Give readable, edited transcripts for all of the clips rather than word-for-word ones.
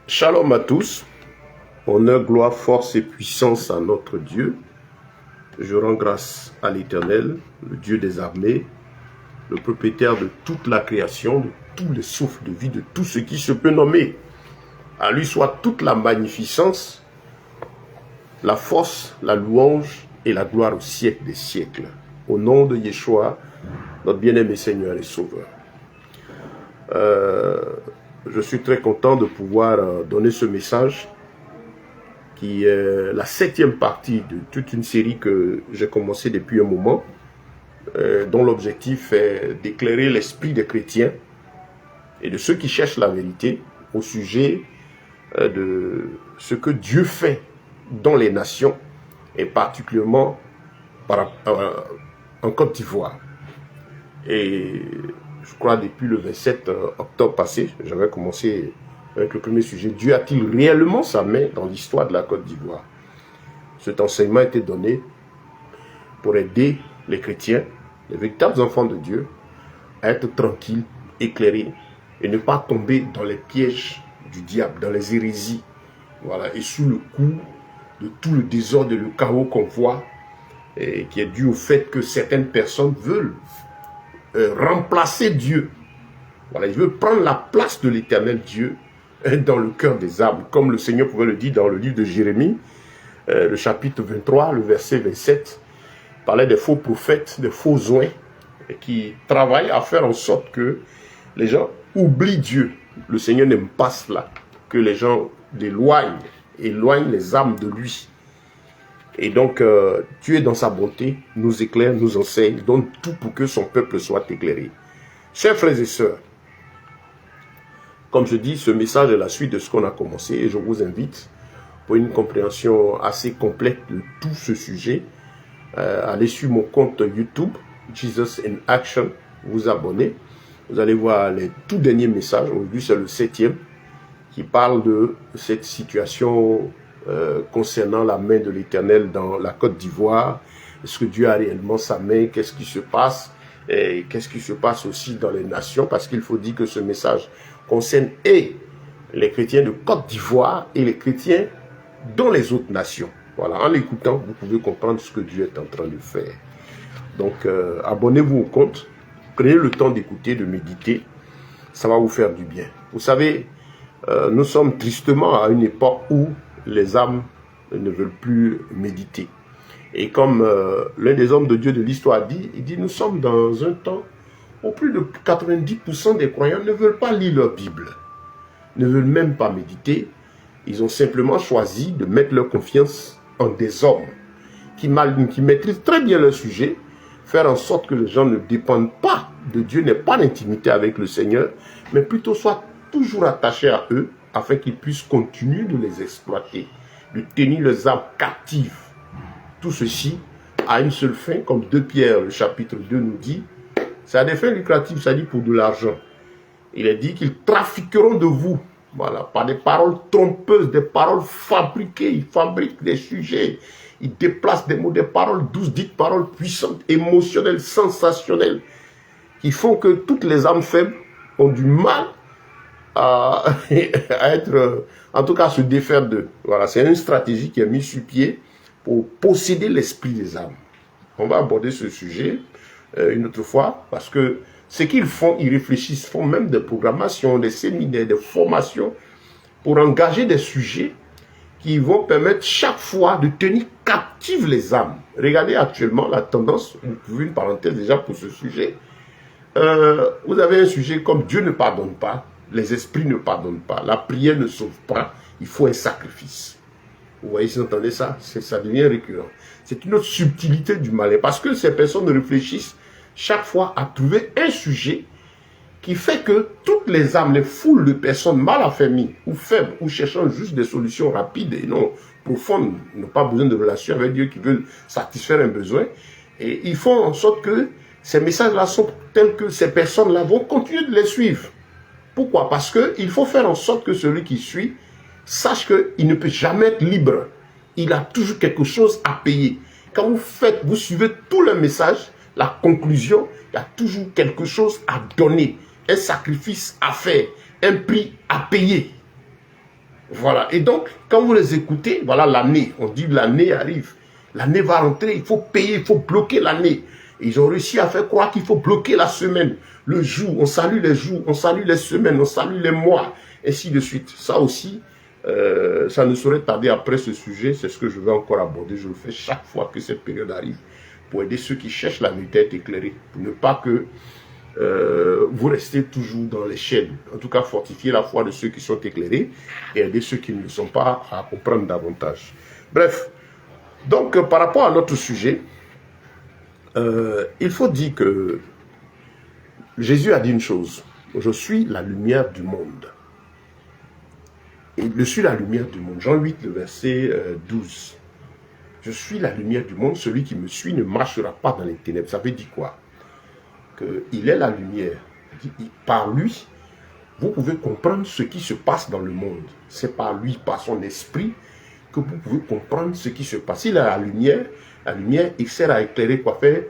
Shalom à tous, honneur, gloire, force et puissance à notre Dieu. Je rends grâce à l'Éternel, le Dieu des armées, le propriétaire de toute la création, de tous les souffles de vie, de tout ce qui se peut nommer. À lui soit toute la magnificence, la force, la louange et la gloire au siècle des siècles. Au nom de Yeshua, notre bien-aimé Seigneur et Sauveur. Je suis très content de pouvoir donner ce message qui est la 7e partie de toute une série que j'ai commencé depuis un moment, dont l'objectif est d'éclairer l'esprit des chrétiens et de ceux qui cherchent la vérité au sujet de ce que Dieu fait dans les nations et particulièrement en Côte d'Ivoire. Et je crois depuis le 27 octobre passé, j'avais commencé avec le premier sujet. Dieu a-t-il réellement sa main dans l'histoire de la Côte d'Ivoire? Cet enseignement a été donné pour aider les chrétiens, les véritables enfants de Dieu, à être tranquilles, éclairés et ne pas tomber dans les pièges du diable, dans les hérésies. Voilà, et sous le coup de tout le désordre et le chaos qu'on voit, et qui est dû au fait que certaines personnes veulent remplacer Dieu. Voilà, il veut prendre la place de l'Éternel Dieu dans le cœur des âmes, comme le Seigneur pouvait le dire dans le livre de Jérémie, le chapitre 23, le verset 27, parlait des faux prophètes, des faux oints, qui travaillent à faire en sorte que les gens oublient Dieu. Le Seigneur n'aime pas cela, que les gens éloignent les âmes de lui. Et donc, Dieu, dans sa bonté, nous éclaire, nous enseigne, donne tout pour que son peuple soit éclairé. Chers frères et sœurs, comme je dis, ce message est la suite de ce qu'on a commencé et je vous invite, pour une compréhension assez complète de tout ce sujet, à aller sur mon compte YouTube, Jesus in Action, vous abonner. Vous allez voir les tout derniers messages. Aujourd'hui, c'est le 7e qui parle de cette situation concernant la main de l'Éternel dans la Côte d'Ivoire. Est-ce que Dieu a réellement sa main? Qu'est-ce qui se passe? Et qu'est-ce qui se passe aussi dans les nations? Parce qu'il faut dire que ce message concerne et les chrétiens de Côte d'Ivoire et les chrétiens dans les autres nations. Voilà, en l'écoutant, vous pouvez comprendre ce que Dieu est en train de faire. Donc, abonnez-vous au compte, prenez le temps d'écouter, de méditer, ça va vous faire du bien. Vous savez, nous sommes tristement à une époque où les âmes ne veulent plus méditer. Et comme l'un des hommes de Dieu de l'histoire dit, il dit, nous sommes dans un temps où plus de 90% des croyants ne veulent pas lire leur Bible, ne veulent même pas méditer. Ils ont simplement choisi de mettre leur confiance en des hommes qui maîtrisent très bien leur sujet, faire en sorte que les gens ne dépendent pas de Dieu, n'aient pas d'intimité avec le Seigneur, mais plutôt soient toujours attachés à eux, afin qu'ils puissent continuer de les exploiter, de tenir les âmes captives. Tout ceci a une seule fin, comme 2 Pierre, le chapitre 2 nous dit, c'est à des fins lucratives, ça dit pour de l'argent. Il est dit qu'ils trafiqueront de vous, voilà, par des paroles trompeuses, des paroles fabriquées. Ils fabriquent des sujets, ils déplacent des mots, des paroles douces, dites paroles puissantes, émotionnelles, sensationnelles, qui font que toutes les âmes faibles ont du mal à être, en tout cas, à se défaire d'eux. Voilà, c'est une stratégie qui est mise sur pied pour posséder l'esprit des âmes. On va aborder ce sujet une autre fois, parce que ce qu'ils font, ils réfléchissent, font même des programmations, des séminaires, des formations, pour engager des sujets qui vont permettre chaque fois de tenir captives les âmes. Regardez actuellement la tendance, vous pouvez une parenthèse déjà pour ce sujet. Vous avez un sujet comme Dieu ne pardonne pas, les esprits ne pardonnent pas, la prière ne sauve pas, il faut un sacrifice. Vous voyez, si vous entendez ça, ça devient récurrent. C'est une autre subtilité du malin, parce que ces personnes réfléchissent chaque fois à trouver un sujet qui fait que toutes les âmes, les foules de personnes mal affermies ou faibles ou cherchant juste des solutions rapides et non profondes, n'ont pas besoin de relation avec Dieu, qui veulent satisfaire un besoin, et ils font en sorte que ces messages-là sont tels que ces personnes-là vont continuer de les suivre. Pourquoi? Parce qu'il faut faire en sorte que celui qui suit sache qu'il ne peut jamais être libre. Il a toujours quelque chose à payer. Quand vous suivez tout le message, la conclusion, il y a toujours quelque chose à donner, un sacrifice à faire, un prix à payer. Voilà. Et donc, quand vous les écoutez, voilà l'année. On dit l'année arrive. L'année va rentrer, il faut payer, il faut bloquer l'année. Ils ont réussi à faire croire qu'il faut bloquer la semaine, le jour. On salue les jours, on salue les semaines, on salue les mois, ainsi de suite. Ça aussi, ça ne saurait tarder après ce sujet. C'est ce que je vais encore aborder. Je le fais chaque fois que cette période arrive pour aider ceux qui cherchent la vérité à être éclairés. Pour ne pas que vous restez toujours dans les chaînes. En tout cas, fortifier la foi de ceux qui sont éclairés et aider ceux qui ne le sont pas à comprendre davantage. Bref, donc par rapport à notre sujet, il faut dire que Jésus a dit une chose. Je suis la lumière du monde. Et je suis la lumière du monde. Jean 8, le verset 12. Je suis la lumière du monde. Celui qui me suit ne marchera pas dans les ténèbres. Ça veut dire quoi? Qu'il est la lumière. Par lui, vous pouvez comprendre ce qui se passe dans le monde. C'est par lui, par son esprit, que vous pouvez comprendre ce qui se passe. Il a la lumière, il sert à éclairer quoi faire,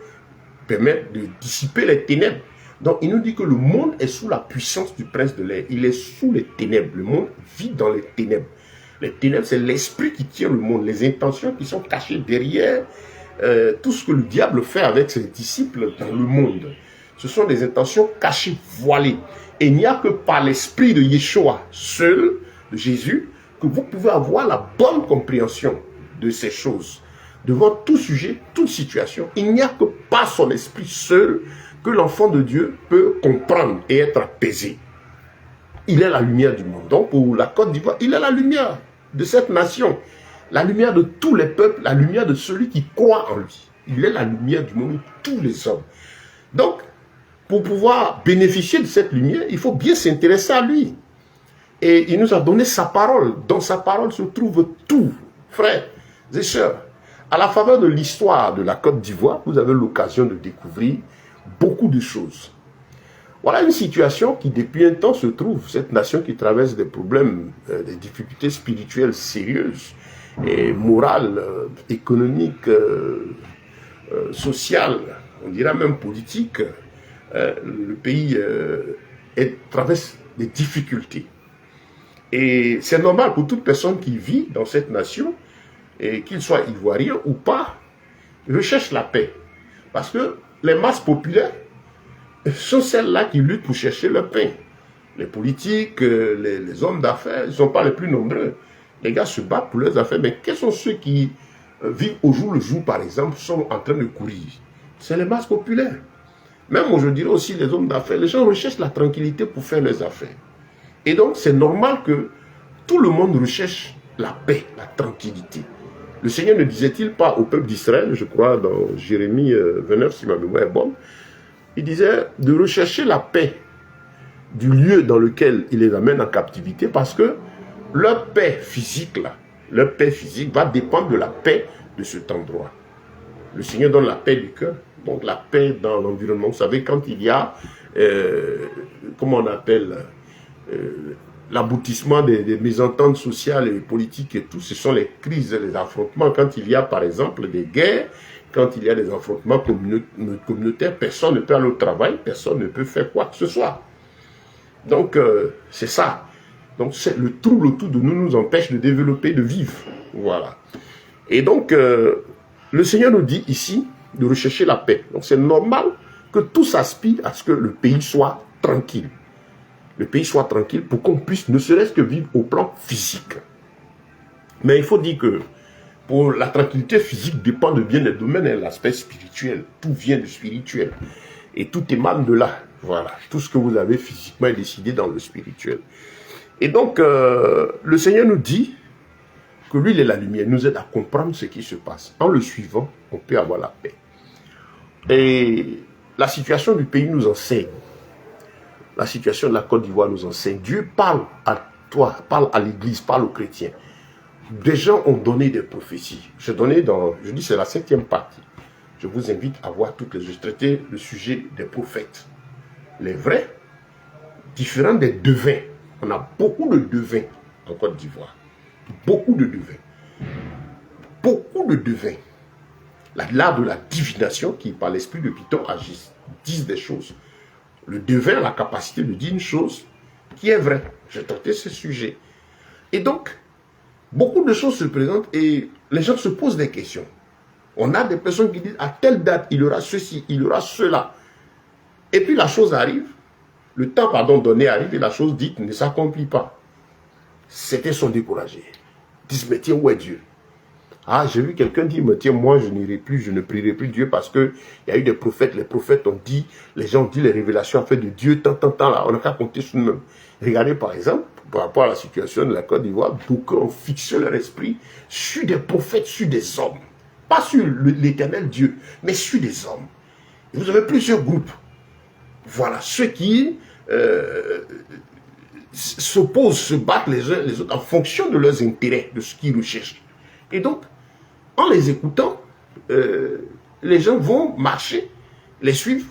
permettre de dissiper les ténèbres. Donc il nous dit que le monde est sous la puissance du prince de l'air. Il est sous les ténèbres. Le monde vit dans les ténèbres. Les ténèbres, c'est l'esprit qui tient le monde, les intentions qui sont cachées derrière tout ce que le diable fait avec ses disciples dans le monde. Ce sont des intentions cachées, voilées. Et il n'y a que par l'esprit de Yeshua, seul, de Jésus, que vous pouvez avoir la bonne compréhension de ces choses. Devant tout sujet, toute situation, il n'y a que par son esprit seul que l'enfant de Dieu peut comprendre et être apaisé. Il est la lumière du monde. Donc pour la Côte d'Ivoire, il est la lumière de cette nation. La lumière de tous les peuples, la lumière de celui qui croit en lui. Il est la lumière du monde de tous les hommes. Donc, pour pouvoir bénéficier de cette lumière, il faut bien s'intéresser à lui. Et il nous a donné sa parole. Dans sa parole se trouve tout, frères et sœurs. À la faveur de l'histoire de la Côte d'Ivoire, vous avez l'occasion de découvrir beaucoup de choses. Voilà une situation qui depuis un temps se trouve, cette nation qui traverse des problèmes, des difficultés spirituelles sérieuses et morales, économiques, sociales, on dira même politiques. Le pays traverse des difficultés. Et c'est normal pour toute personne qui vit dans cette nation, et qu'il soit ivoirien ou pas, recherche la paix. Parce que les masses populaires sont celles-là qui luttent pour chercher le pain. Les politiques, les hommes d'affaires, ils ne sont pas les plus nombreux. Les gars se battent pour leurs affaires, mais quels sont ceux qui vivent au jour le jour, par exemple, sont en train de courir? C'est les masses populaires. Même, je dirais aussi, les hommes d'affaires, les gens recherchent la tranquillité pour faire leurs affaires. Et donc, c'est normal que tout le monde recherche la paix, la tranquillité. Le Seigneur ne disait-il pas au peuple d'Israël, je crois, dans Jérémie 29, si ma mémoire est bonne, il disait de rechercher la paix du lieu dans lequel il les amène en captivité, parce que leur paix physique, là, leur paix physique va dépendre de la paix de cet endroit. Le Seigneur donne la paix du cœur, donc la paix dans l'environnement. Vous savez, quand il y a, comment on appelle, l'aboutissement des mésententes sociales et politiques et tout, ce sont les crises, les affrontements. Quand il y a, par exemple, des guerres, quand il y a des affrontements communautaires, personne ne peut aller au travail, personne ne peut faire quoi que ce soit. Donc, c'est ça. Donc, le trouble autour de nous nous empêche de développer, de vivre. Voilà. Et donc, le Seigneur nous dit ici de rechercher la paix. Donc, c'est normal que tous aspirent à ce que le pays soit tranquille. Le pays soit tranquille pour qu'on puisse ne serait-ce que vivre au plan physique. Mais il faut dire que pour la tranquillité physique dépend de bien des domaines, hein, l'aspect spirituel. Tout vient du spirituel. Et tout émane de là. Voilà. Tout ce que vous avez physiquement est décidé dans le spirituel. Et donc, le Seigneur nous dit que lui, il est la lumière. Il nous aide à comprendre ce qui se passe. En le suivant, on peut avoir la paix. Et la situation du pays nous enseigne. La situation de la Côte d'Ivoire nous enseigne. Dieu parle à toi, parle à l'Église, parle aux chrétiens. Des gens ont donné des prophéties. Je dis c'est la 7e partie. Je vous invite à voir toutes les... Je traitais le sujet des prophètes. Les vrais, différents des devins. On a beaucoup de devins en Côte d'Ivoire. Beaucoup de devins. Beaucoup de devins. L'art de la divination qui, par l'esprit de Python, disent des choses. Le devin a la capacité de dire une chose qui est vraie. J'ai traité ce sujet. Et donc, beaucoup de choses se présentent et les gens se posent des questions. On a des personnes qui disent à telle date, il y aura ceci, il y aura cela. Et puis la chose arrive, le temps donné arrive et la chose dite ne s'accomplit pas. Certains sont découragés. Ils disent, mais tiens, où est Dieu? Ah, j'ai vu quelqu'un dire, mais tiens, moi je n'irai plus, je ne prierai plus Dieu parce qu'il y a eu des prophètes, les prophètes ont dit, les gens ont dit les révélations en fait de Dieu, tant, là, on n'a qu'à compter sur nous-mêmes. Regardez par exemple, par rapport à la situation de la Côte d'Ivoire, beaucoup ont fixé leur esprit sur des prophètes, sur des hommes. Pas sur l'éternel Dieu, mais sur des hommes. Et vous avez plusieurs groupes. Voilà, ceux qui s'opposent, se battent les uns les autres en fonction de leurs intérêts, de ce qu'ils recherchent. Et donc, en les écoutant, les gens vont marcher, les suivre,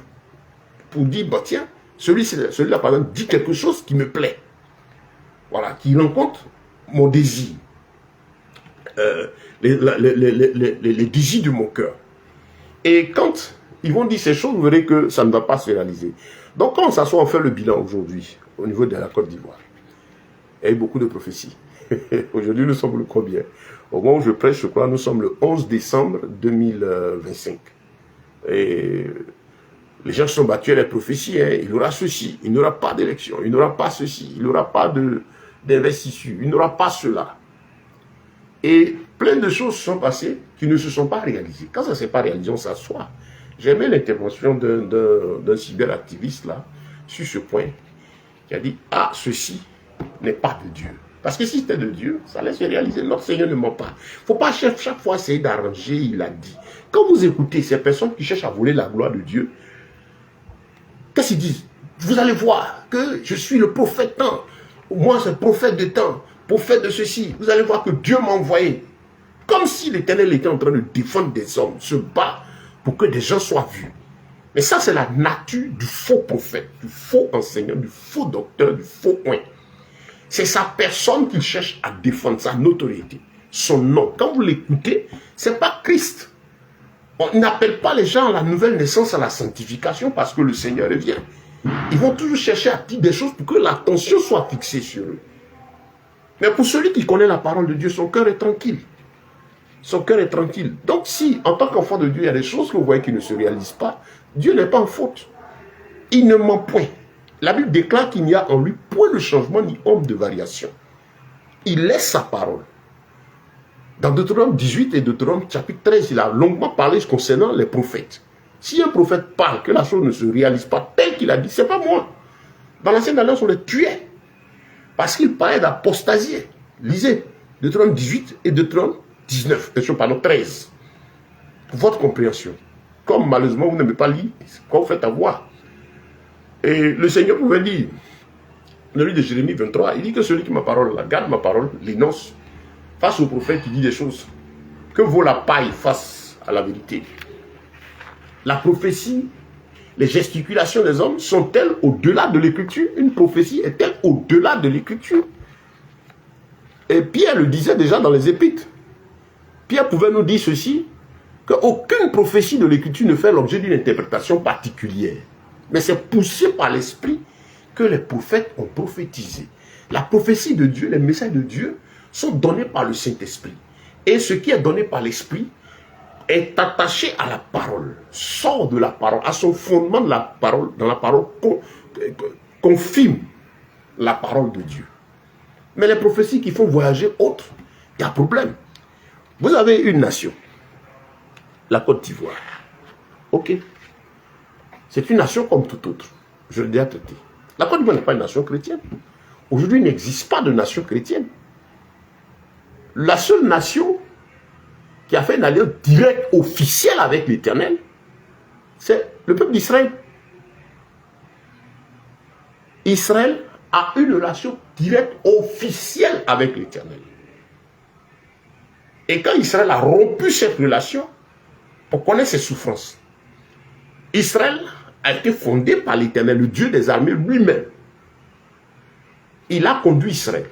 pour dire, bah, tiens, celui-là, par exemple, dit quelque chose qui me plaît. Voilà, qui rencontre mon désir. Les désirs de mon cœur. Et quand ils vont dire ces choses, vous verrez que ça ne va pas se réaliser. Donc, quand on s'assoit, on fait le bilan aujourd'hui, au niveau de la Côte d'Ivoire. Il y a eu beaucoup de prophéties. Aujourd'hui, nous sommes le combien? Au moment où je prêche, je crois, nous sommes le 11 décembre 2025. Et les gens sont battus à la prophétie. Hein. Il y aura ceci, il n'y aura pas d'élection, il n'y aura pas ceci, il n'y aura pas d'investiture, il n'y aura pas cela. Et plein de choses sont passées qui ne se sont pas réalisées. Quand ça ne s'est pas réalisé, on s'assoit. J'aimais l'intervention d'un cyberactiviste là, sur ce point, qui a dit, ah, ceci n'est pas de Dieu. Parce que si c'était de Dieu, ça allait se réaliser. Notre Seigneur ne ment pas. Il ne faut pas chaque fois essayer d'arranger, il a dit. Quand vous écoutez ces personnes qui cherchent à voler la gloire de Dieu, qu'est-ce qu'ils disent? Vous allez voir que je suis le prophète temps. Moi, c'est le prophète de temps, prophète de ceci. Vous allez voir que Dieu m'a envoyé. Comme si l'Éternel était en train de défendre des hommes, se bat pour que des gens soient vus. Mais ça, c'est la nature du faux prophète, du faux enseignant, du faux docteur, du faux oint. C'est sa personne qu'il cherche à défendre, sa notoriété, son nom. Quand vous l'écoutez, ce n'est pas Christ. On n'appelle pas les gens à la nouvelle naissance, à la sanctification, parce que le Seigneur revient. Ils vont toujours chercher à dire des choses pour que l'attention soit fixée sur eux. Mais pour celui qui connaît la parole de Dieu, son cœur est tranquille. Son cœur est tranquille. Donc si, en tant qu'enfant de Dieu, il y a des choses que vous voyez qui ne se réalisent pas, Dieu n'est pas en faute. Il ne ment point. La Bible déclare qu'il n'y a en lui point de changement ni ombre de variation. Il laisse sa parole. Dans Deutéronome 18 et Deutéronome chapitre 13, il a longuement parlé concernant les prophètes. Si un prophète parle que la chose ne se réalise pas tel qu'il a dit, ce n'est pas moi. Dans l'ancienne alliance, on les tuait. Parce qu'il parlait d'apostasier. Lisez Deutéronome 18 et Deutéronome 13. Pour votre compréhension. Comme malheureusement vous n'aimez pas lire, quoi vous faites avoir. Et le Seigneur pouvait dire, dans le livre de Jérémie 23, il dit que celui qui ma parole, la garde ma parole, l'énonce, face au prophète qui dit des choses, que vaut la paille face à la vérité. La prophétie, les gesticulations des hommes sont-elles au-delà de l'écriture? Une prophétie est-elle au-delà de l'écriture? Et Pierre le disait déjà dans les épîtres. Pierre pouvait nous dire ceci, qu'aucune prophétie de l'écriture ne fait l'objet d'une interprétation particulière. Mais c'est poussé par l'esprit que les prophètes ont prophétisé. La prophétie de Dieu, les messages de Dieu sont donnés par le Saint-Esprit. Et ce qui est donné par l'Esprit est attaché à la parole, sort de la parole, à son fondement de la parole, dans la parole, confirme la parole de Dieu. Mais les prophéties qui font voyager autres, il y a problème. Vous avez une nation, la Côte d'Ivoire. Ok. C'est une nation comme toute autre. Je l'ai déjà traité. La Côte d'Ivoire n'est pas une nation chrétienne. Aujourd'hui, il n'existe pas de nation chrétienne. La seule nation qui a fait une alliance directe, officielle avec l'Éternel, c'est le peuple d'Israël. Israël a une relation directe, officielle avec l'Éternel. Et quand Israël a rompu cette relation, on connaît ses souffrances. Israël a été fondé par l'Éternel, le Dieu des armées lui-même. Il a conduit Israël.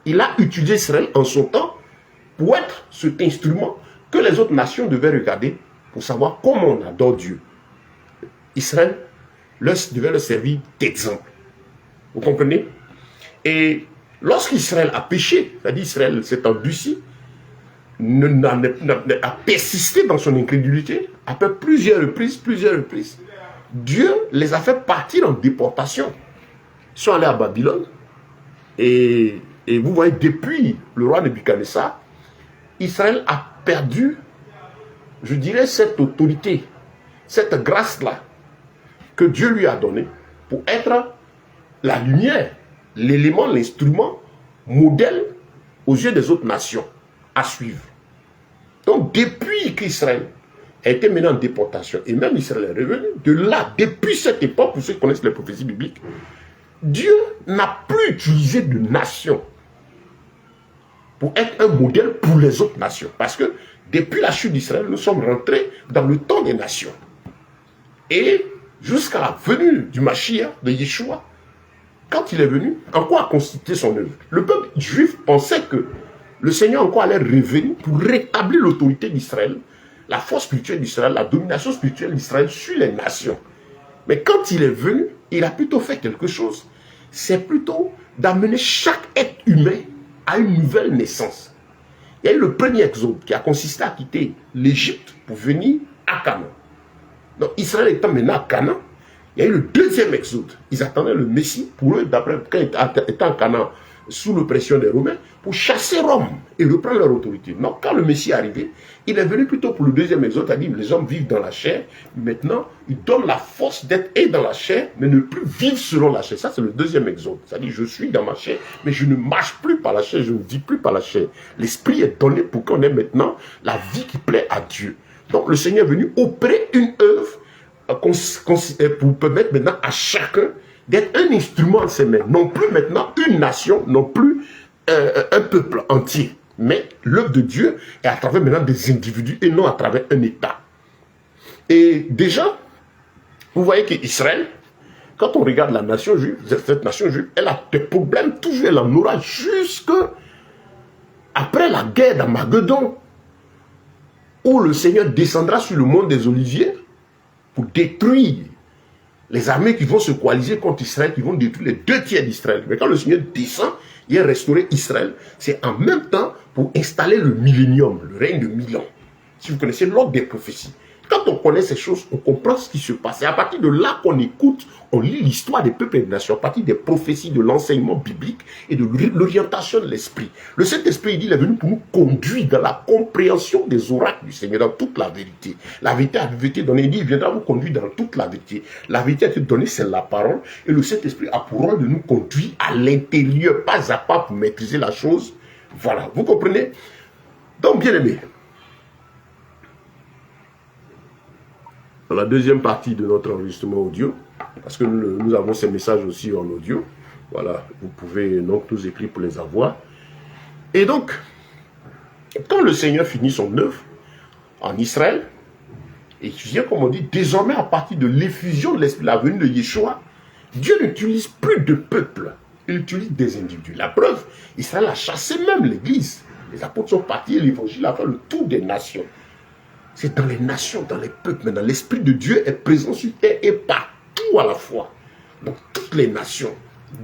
Il a utilisé Israël en son temps pour être cet instrument que les autres nations devaient regarder pour savoir comment on adore Dieu. Israël devait leur servir d'exemple. Vous comprenez? Et Lorsqu'Israël a péché, c'est-à-dire Israël s'est endurci, a persisté dans son incrédulité, après plusieurs reprises, Dieu les a fait partir en déportation. Ils sont allés à Babylone, et vous voyez, depuis le roi Nebuchadnezzar, Israël a perdu, je dirais, cette autorité, cette grâce-là, que Dieu lui a donnée, pour être la lumière, l'élément, l'instrument, modèle aux yeux des autres nations à suivre. Donc, depuis qu'Israël a été mené en déportation, et même Israël est revenu, de là, depuis cette époque, pour ceux qui connaissent les prophéties bibliques, Dieu n'a plus utilisé de nation pour être un modèle pour les autres nations. Parce que depuis la chute d'Israël, nous sommes rentrés dans le temps des nations. Et jusqu'à la venue du Mashiach, de Yeshua, quand il est venu, en quoi a consisté son œuvre? Le peuple juif pensait que le Seigneur encore allait revenir pour rétablir l'autorité d'Israël, la force spirituelle d'Israël, la domination spirituelle d'Israël sur les nations. Mais quand il est venu, il a plutôt fait quelque chose. C'est plutôt d'amener chaque être humain à une nouvelle naissance. Il y a eu le premier exode qui a consisté à quitter l'Égypte pour venir à Canaan. Donc Israël étant maintenant à Canaan, il y a eu le deuxième exode. Ils attendaient le Messie pour eux, d'après quand ils étaient en Canaan, sous l'oppression des Romains, pour chasser Rome et reprendre leur autorité. Donc quand le Messie est arrivé, il est venu plutôt pour le deuxième exode, c'est-à-dire les hommes vivent dans la chair. Maintenant, il donne la force d'être et dans la chair, mais ne plus vivre selon la chair. Ça, c'est le deuxième exode. C'est-à-dire, je suis dans ma chair, mais je ne marche plus par la chair, je ne vis plus par la chair. L'esprit est donné pour qu'on ait maintenant la vie qui plaît à Dieu. Donc le Seigneur est venu opérer une œuvre pour permettre maintenant à chacun d'être un instrument en ses mains. Non plus maintenant une nation, non plus un peuple entier. Mais l'œuvre de Dieu est à travers maintenant des individus et non à travers un État. Et déjà, vous voyez qu'Israël, quand on regarde la nation juive, cette nation juive, elle a des problèmes, toujours elle en aura jusque après la guerre d'Armageddon, où le Seigneur descendra sur le mont des Oliviers pour détruire les armées qui vont se coaliser contre Israël, qui vont détruire les 2 tiers d'Israël. Mais quand le Seigneur descend, il a restauré Israël, c'est en même temps pour installer le millénium, le règne de 1000 ans. Si vous connaissez l'ordre des prophéties. Quand on connaît ces choses, on comprend ce qui se passe. Et à partir de là qu'on écoute, on lit l'histoire des peuples et des nations, à partir des prophéties, de l'enseignement biblique et de l'orientation de l'esprit. Le Saint-Esprit, il est venu pour nous conduire dans la compréhension des oracles du Seigneur, dans toute la vérité. La vérité a été donnée, il dit, il viendra vous conduire dans toute la vérité. La vérité a été donnée, c'est la parole. Et le Saint-Esprit a pour rôle de nous conduire à l'intérieur, pas à pas pour maîtriser la chose. Voilà, vous comprenez? Donc, bien aimé, dans la deuxième partie de notre enregistrement audio, parce que nous avons ces messages aussi en audio, voilà, vous pouvez donc nous écrire pour les avoir. Et donc, quand le Seigneur finit son œuvre en Israël, et tu viens, comme on dit, désormais à partir de l'effusion de l'Esprit, la venue de Yeshua, Dieu n'utilise plus de peuple, il utilise des individus. La preuve, Israël a chassé même l'Église. Les apôtres sont partis, l'Évangile a fait le tour des nations. C'est dans les nations, dans les peuples, mais dans l'Esprit de Dieu est présent sur terre et partout à la fois. Donc toutes les nations,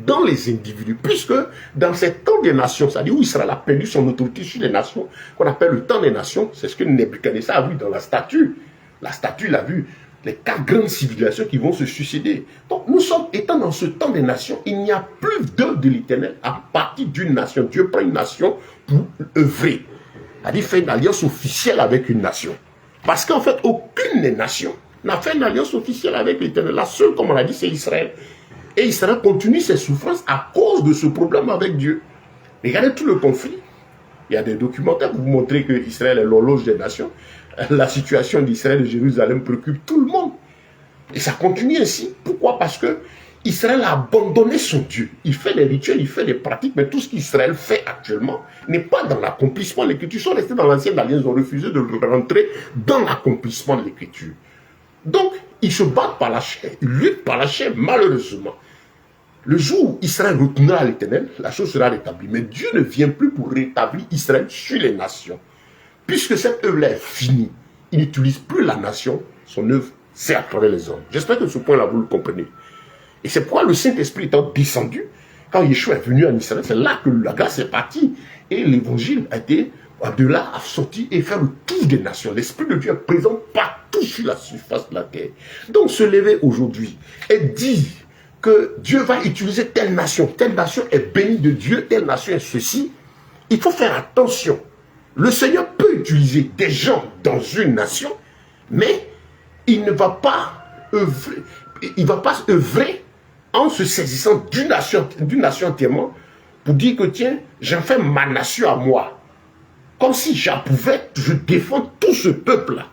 dans les individus, puisque dans ces temps des nations, c'est-à-dire où Israël a perdu son autorité sur les nations, qu'on appelle le temps des nations, c'est ce que Nebuchadnezzar a vu dans la statue. La statue, il a vu les 4 grandes civilisations qui vont se succéder. Donc nous sommes, étant dans ce temps des nations, il n'y a plus d'œuvre de l'Éternel à partir d'une nation. Dieu prend une nation pour œuvrer. C'est-à-dire faire une alliance officielle avec une nation. Parce qu'en fait, aucune des nations n'a fait une alliance officielle avec l'Éternel. La seule, comme on l'a dit, c'est Israël. Et Israël continue ses souffrances à cause de ce problème avec Dieu. Regardez tout le conflit. Il y a des documentaires pour vous montrer que Israël est l'horloge des nations. La situation d'Israël et de Jérusalem préoccupe tout le monde. Et ça continue ainsi. Pourquoi? Parce que Israël a abandonné son Dieu. Il fait des rituels, il fait des pratiques, mais tout ce qu'Israël fait actuellement n'est pas dans l'accomplissement de l'Écriture. Ils sont restés dans l'ancienne alliance, ils ont refusé de rentrer dans l'accomplissement de l'Écriture. Donc, ils se battent par la chair, ils luttent par la chair, malheureusement. Le jour où Israël retournera à l'Éternel, la chose sera rétablie. Mais Dieu ne vient plus pour rétablir Israël sur les nations. Puisque cette œuvre-là est finie, il n'utilise plus la nation, son œuvre, c'est à travers les hommes. J'espère que ce point-là, vous le comprenez. Et c'est pourquoi le Saint-Esprit étant descendu, Quand Yeshua est venu en Israël, c'est là que la grâce est partie. Et l'évangile a été, de là, a sorti et faire le tour des nations. L'Esprit de Dieu est présent partout sur la surface de la terre. Donc, se lever aujourd'hui et dire que Dieu va utiliser telle nation est bénie de Dieu, telle nation est ceci, il faut faire attention. Le Seigneur peut utiliser des gens dans une nation, mais il ne va pas œuvrer en se saisissant d'une nation entièrement pour dire que tiens, j'en fais ma nation à moi. Comme si j'approuvais, je défends tout ce peuple-là.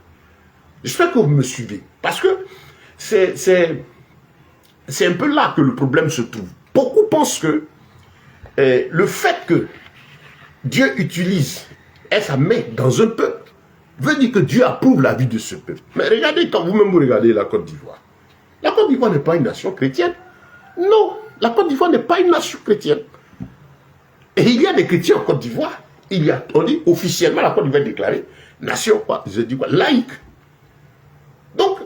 J'espère que vous me suivez. Parce que c'est un peu là que le problème se trouve. Beaucoup pensent que le fait que Dieu utilise et sa main dans un peuple veut dire que Dieu approuve la vie de ce peuple. Mais regardez, quand vous-même vous regardez la Côte d'Ivoire. La Côte d'Ivoire n'est pas une nation chrétienne. Non, la Côte d'Ivoire n'est pas une nation chrétienne. Et il y a des chrétiens en Côte d'Ivoire. On dit officiellement, la Côte d'Ivoire est déclarée nation, je dis quoi, laïque. Donc,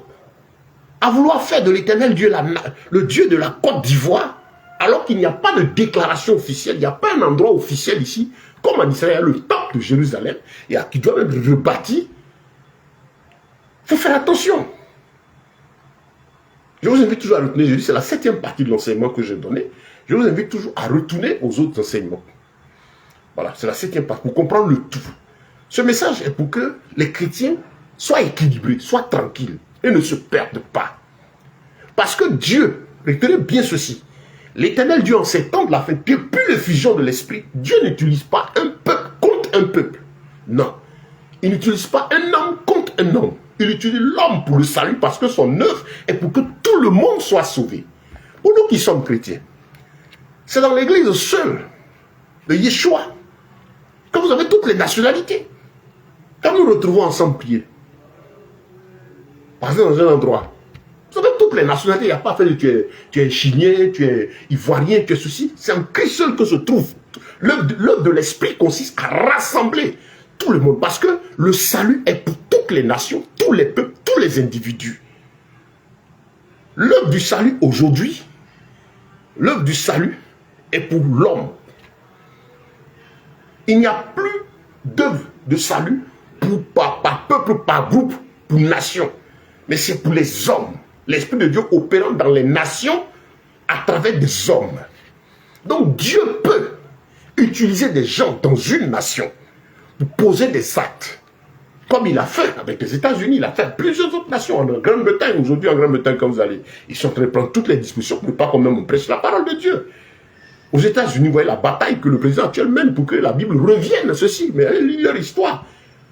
à vouloir faire de l'Éternel Dieu le Dieu de la Côte d'Ivoire, alors qu'il n'y a pas de déclaration officielle, il n'y a pas un endroit officiel ici, comme en Israël, le temple de Jérusalem, qui doit être rebâti. Il faut faire attention. Je vous invite toujours à retenir, je dis, c'est la 7e partie de l'enseignement que j'ai donné. Je vous invite toujours à retourner aux autres enseignements. Voilà, c'est la 7e partie, pour comprendre le tout. Ce message est pour que les chrétiens soient équilibrés, soient tranquilles et ne se perdent pas. Parce que Dieu, retenez bien ceci, l'Éternel Dieu en ces temps de la fin, depuis l'effusion de l'Esprit, Dieu n'utilise pas un peuple contre un peuple. Non. Il n'utilise pas un homme contre un homme. Il utilise l'homme pour le salut parce que son œuvre est pour que tout le monde soit sauvé. Pour nous qui sommes chrétiens, c'est dans l'église seule de Yeshua que vous avez toutes les nationalités. Quand nous nous retrouvons ensemble prier, par exemple dans un endroit, vous avez toutes les nationalités. Il n'y a pas fait de tu es chilien, tu es ivoirien, tu es ceci. C'est en Christ seul que se trouve. L'œuvre de l'Esprit consiste à rassembler tout le monde. Parce que le salut est pour toutes les nations, tous les peuples, tous les individus. L'œuvre du salut aujourd'hui, l'œuvre du salut est pour l'homme. Il n'y a plus d'œuvre de salut par peuple, par groupe, pour nation. Mais c'est pour les hommes. L'Esprit de Dieu opérant dans les nations à travers des hommes. Donc Dieu peut utiliser des gens dans une nation pour poser des actes. Comme il a fait avec les États-Unis, il a fait plusieurs autres nations. En Grande-Bretagne, aujourd'hui en Grande-Bretagne, quand vous allez, ils sont en train de prendre toutes les dispositions pour ne pas quand même on prêche la parole de Dieu. Aux États-Unis, vous voyez la bataille que le président actuel mène pour que la Bible revienne à ceci. Mais allez lire leur histoire.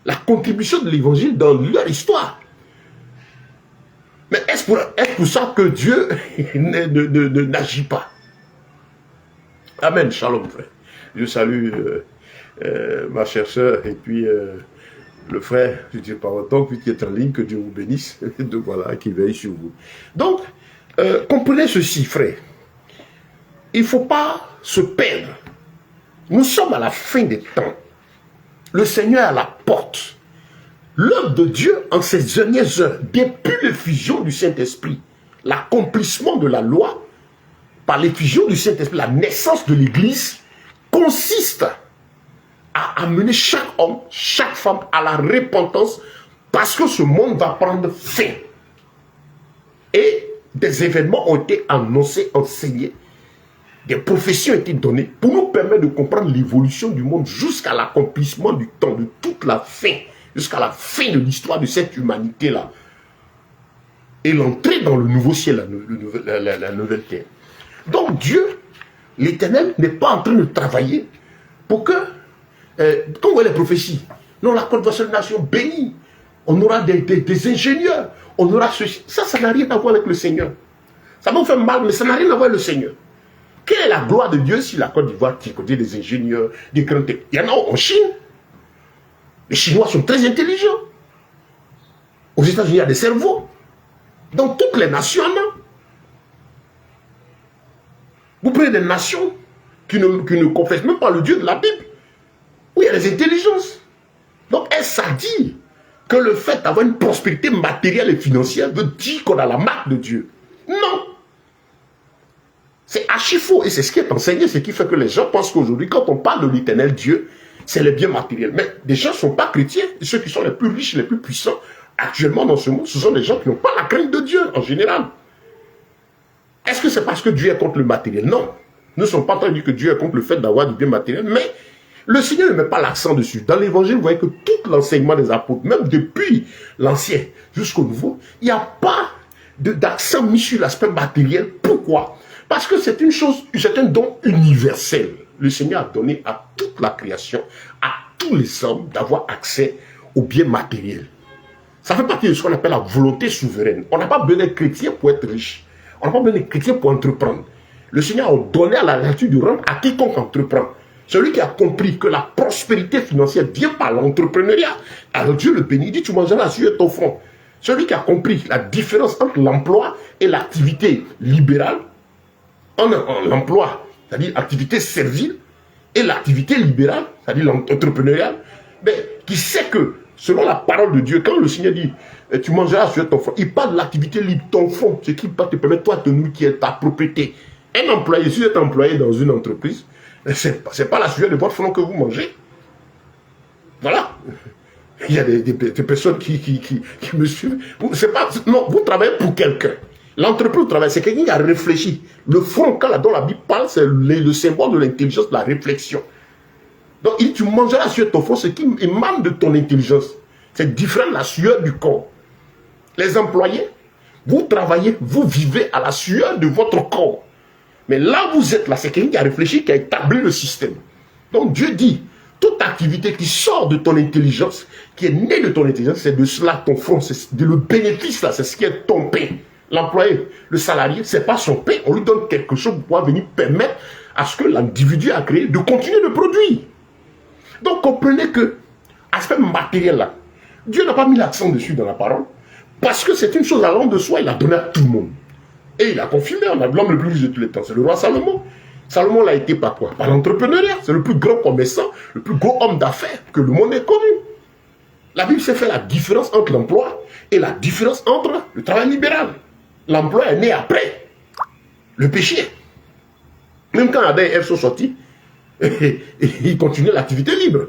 La contribution de l'évangile dans leur histoire. Mais est-ce pour ça que Dieu n'agit pas? Amen. Shalom, frère. Je salue ma chère sœur et puis le frère, je ne dis pas autant, qui est en ligne, que Dieu vous bénisse. Donc voilà, qui veille sur vous. Donc, comprenez ceci, frère. Il ne faut pas se perdre. Nous sommes à la fin des temps. Le Seigneur est à la porte. L'œuvre de Dieu en ces dernières heures, depuis l'effusion du Saint-Esprit, l'accomplissement de la loi, par l'effusion du Saint-Esprit, la naissance de l'Église, consiste à amener chaque homme, chaque femme à la repentance, parce que ce monde va prendre fin. Et des événements ont été annoncés, enseignés, des prophéties ont été données pour nous permettre de comprendre l'évolution du monde jusqu'à l'accomplissement du temps, de toute la fin, jusqu'à la fin de l'histoire de cette humanité-là. Et l'entrée dans le nouveau ciel, la nouvelle terre. Donc Dieu, l'Éternel, n'est pas en train de travailler pour que, quand vous voyez les prophéties, non, la Côte va être une nation bénie, on aura des ingénieurs, on aura ceci. Ça n'a rien à voir avec le Seigneur. Ça va vous faire mal, mais ça n'a rien à voir avec le Seigneur. Quelle est la gloire de Dieu si la Côte d'Ivoire qui côté des ingénieurs, des grands... Il y en a en Chine. Les Chinois sont très intelligents. Aux États-Unis, il y a des cerveaux. Dans toutes les nations, non. Vous prenez des nations qui ne confessent même pas le Dieu de la Bible, où il y a des intelligences. Donc, est-ce à dire que le fait d'avoir une prospérité matérielle et financière veut dire qu'on a la marque de Dieu? Non. C'est archi faux. Et c'est ce qui est enseigné, ce qui fait que les gens pensent qu'aujourd'hui, quand on parle de l'éternel Dieu, c'est le bien matériel. Mais les gens ne sont pas chrétiens. Et ceux qui sont les plus riches, les plus puissants, actuellement dans ce monde, ce sont des gens qui n'ont pas la crainte de Dieu, en général. Est-ce que c'est parce que Dieu est contre le matériel? Non. Nous ne sommes pas en train de dire que Dieu est contre le fait d'avoir du bien matériel, mais le Seigneur ne met pas l'accent dessus. Dans l'évangile, vous voyez que tout l'enseignement des apôtres, même depuis l'ancien jusqu'au nouveau, il n'y a pas d'accent mis sur l'aspect matériel. Pourquoi? Parce que c'est une chose, c'est un don universel. Le Seigneur a donné à toute la création, à tous les hommes, d'avoir accès au bien matériel. Ça fait partie de ce qu'on appelle la volonté souveraine. On n'a pas besoin d'être chrétien pour être riche. On n'a pas besoin d'être chrétien pour entreprendre. Le Seigneur a donné à la nature de rendre à quiconque entreprend. Celui qui a compris que la prospérité financière vient par l'entrepreneuriat, alors Dieu le bénit, il dit tu mangeras sur ton front. Celui qui a compris la différence entre l'emploi et l'activité libérale, l'emploi, c'est-à-dire activité servile, et l'activité libérale, c'est-à-dire l'entrepreneuriat, qui sait que, selon la parole de Dieu, quand le Seigneur dit tu mangeras sur ton front, il parle de l'activité libre, ton front, ce qui va te permettre toi de te nourrir, qui est ta propriété. Un employé, si vous êtes employé dans une entreprise, c'est pas la sueur de votre front que vous mangez. Voilà. Il y a des personnes qui me suivent. Non, vous travaillez pour quelqu'un. L'entreprise où vous travaillez, c'est quelqu'un qui a réfléchi. Le front, dont la Bible parle, c'est le symbole de l'intelligence, de la réflexion. Donc, tu mangeras sur ton front ce qui émane de ton intelligence. C'est différent de la sueur du corps. Les employés, vous travaillez, vous vivez à la sueur de votre corps. Mais là, vous êtes là, c'est quelqu'un qui a réfléchi, qui a établi le système. Donc, Dieu dit, toute activité qui sort de ton intelligence, qui est née de ton intelligence, c'est de cela ton front, c'est de le bénéfice là, c'est ce qui est ton pain. L'employé, le salarié, c'est pas son pain, on lui donne quelque chose pour pouvoir venir permettre à ce que l'individu a créé de continuer de produire. Donc, comprenez que, aspect matériel là, Dieu n'a pas mis l'accent dessus dans la parole, parce que c'est une chose allant de soi, il a donné à tout le monde. Et il a confirmé, on a l'homme le plus riche de tous les temps, c'est le roi Salomon. Salomon l'a été par quoi? Par l'entrepreneuriat. C'est le plus grand commerçant, le plus gros homme d'affaires que le monde ait connu. La Bible sait faire la différence entre l'emploi et la différence entre le travail libéral. L'emploi est né après le péché. Même quand Adam et Ève sont sortis, ils continuaient l'activité libre.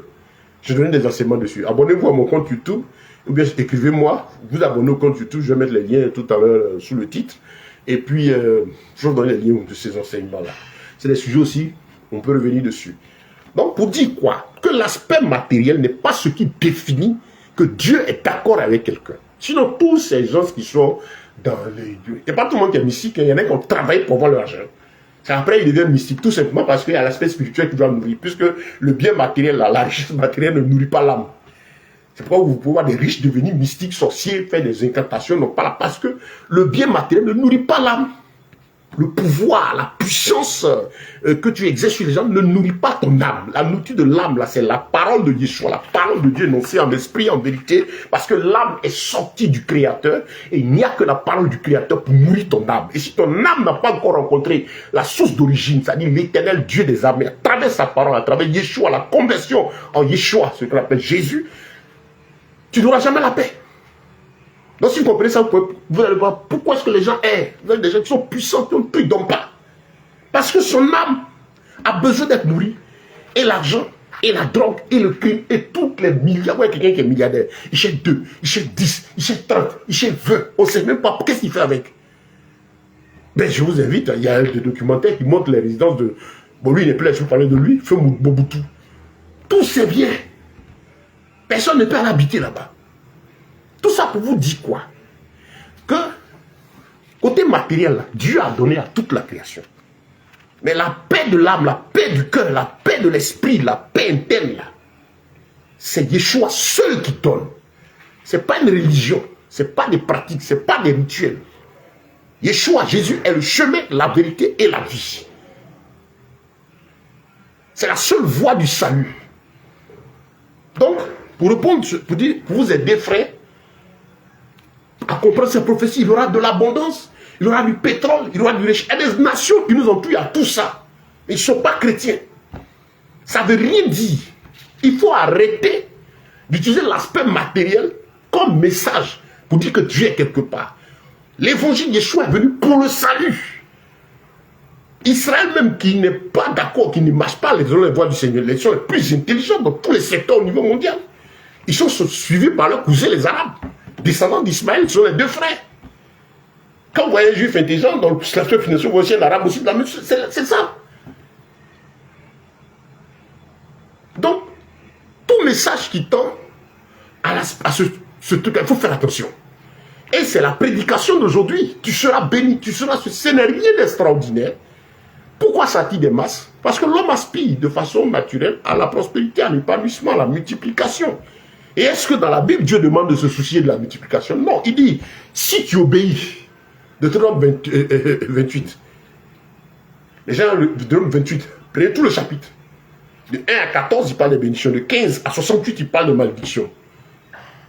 Je donne des enseignements dessus. Abonnez-vous à mon compte YouTube, ou bien écrivez-moi, vous abonnez au compte YouTube, je vais mettre les liens tout à l'heure sous le titre. Et puis, je vais vous donner les liens de ces enseignements-là. C'est des sujets aussi, on peut revenir dessus. Donc, pour dire quoi? Que l'aspect matériel n'est pas ce qui définit que Dieu est d'accord avec quelqu'un. Sinon, tous ces gens qui sont dans les... Il n'y a pas tout le monde qui est mystique, il y en a qui ont travaillé pour avoir leur argent. Après, ils deviennent mystiques, tout simplement parce qu'il y a l'aspect spirituel qui doit nourrir, puisque le bien matériel, la richesse matérielle ne nourrit pas l'âme. C'est pourquoi vous pouvez voir des riches devenir mystiques, sorciers, faire des incantations, non pas là, parce que le bien matériel ne nourrit pas l'âme. Le pouvoir, la puissance que tu exerces sur les gens ne nourrit pas ton âme. La nourriture de l'âme, là, c'est la parole de Yeshua, la parole de Dieu énoncée en esprit, en vérité, parce que l'âme est sortie du Créateur, et il n'y a que la parole du Créateur pour nourrir ton âme. Et si ton âme n'a pas encore rencontré la source d'origine, c'est-à-dire l'éternel Dieu des armées, à travers sa parole, à travers Yeshua, la conversion en Yeshua, ce qu'on appelle Jésus, tu n'auras jamais la paix. Donc si vous comprenez ça, vous allez voir pourquoi est-ce que les gens errent. Vous avez des gens qui sont puissants, qui ont tout, ils ne donnent pas. Parce que son âme a besoin d'être nourrie. Et l'argent, et la drogue, et le crime, et toutes les milliards. Vous voyez quelqu'un qui est milliardaire, il cherche 2, il cherche 10, il cherche 30, il cherche 20. On ne sait même pas qu'est-ce qu'il fait avec. Ben, je vous invite, il y a des documentaires qui montrent les résidences de... Bon, lui, il n'est plus là, je vous parler de lui, Feu Mobutu. Tous ces biens, personne ne peut en habiter là-bas. Tout ça pour vous dire quoi? Que, côté matériel, là, Dieu a donné à toute la création. Mais la paix de l'âme, la paix du cœur, la paix de l'esprit, la paix interne, c'est Yeshua seul qui donne. Ce n'est pas une religion, ce n'est pas des pratiques, ce n'est pas des rituels. Yeshua, Jésus, est le chemin, la vérité et la vie. C'est la seule voie du salut. Donc, pour répondre, pour vous aider, frères, à comprendre ces prophéties, il y aura de l'abondance, il y aura du pétrole, il y aura du riche. Il y a des nations qui nous ont tué à tout ça. Ils ne sont pas chrétiens. Ça ne veut rien dire. Il faut arrêter d'utiliser l'aspect matériel comme message pour dire que Dieu est quelque part. L'évangile Yeshua est venu pour le salut. Israël même qui n'est pas d'accord, qui ne marche pas les voies du Seigneur, ils sont les plus intelligents dans tous les secteurs au niveau mondial. Ils sont suivis par leurs cousins les Arabes. Descendants d'Ismaël sont les deux frères. Quand vous voyez un juif intelligent dans le secteur financier, vous voyez un arabe aussi, c'est ça. Donc, tout message qui tend à ce truc, il faut faire attention. Et c'est la prédication d'aujourd'hui. Tu seras béni, ce n'est rien d'extraordinaire. Pourquoi ça attire des masses? Parce que l'homme aspire de façon naturelle à la prospérité, à l'épanouissement, à la multiplication. Et est-ce que dans la Bible, Dieu demande de se soucier de la multiplication? Non, il dit, si tu obéis, Deutéronome 28, les gens, Deutéronome 28, prenez tout le chapitre. De 1 à 14, il parle de bénédiction. De 15 à 68, il parle de malédiction.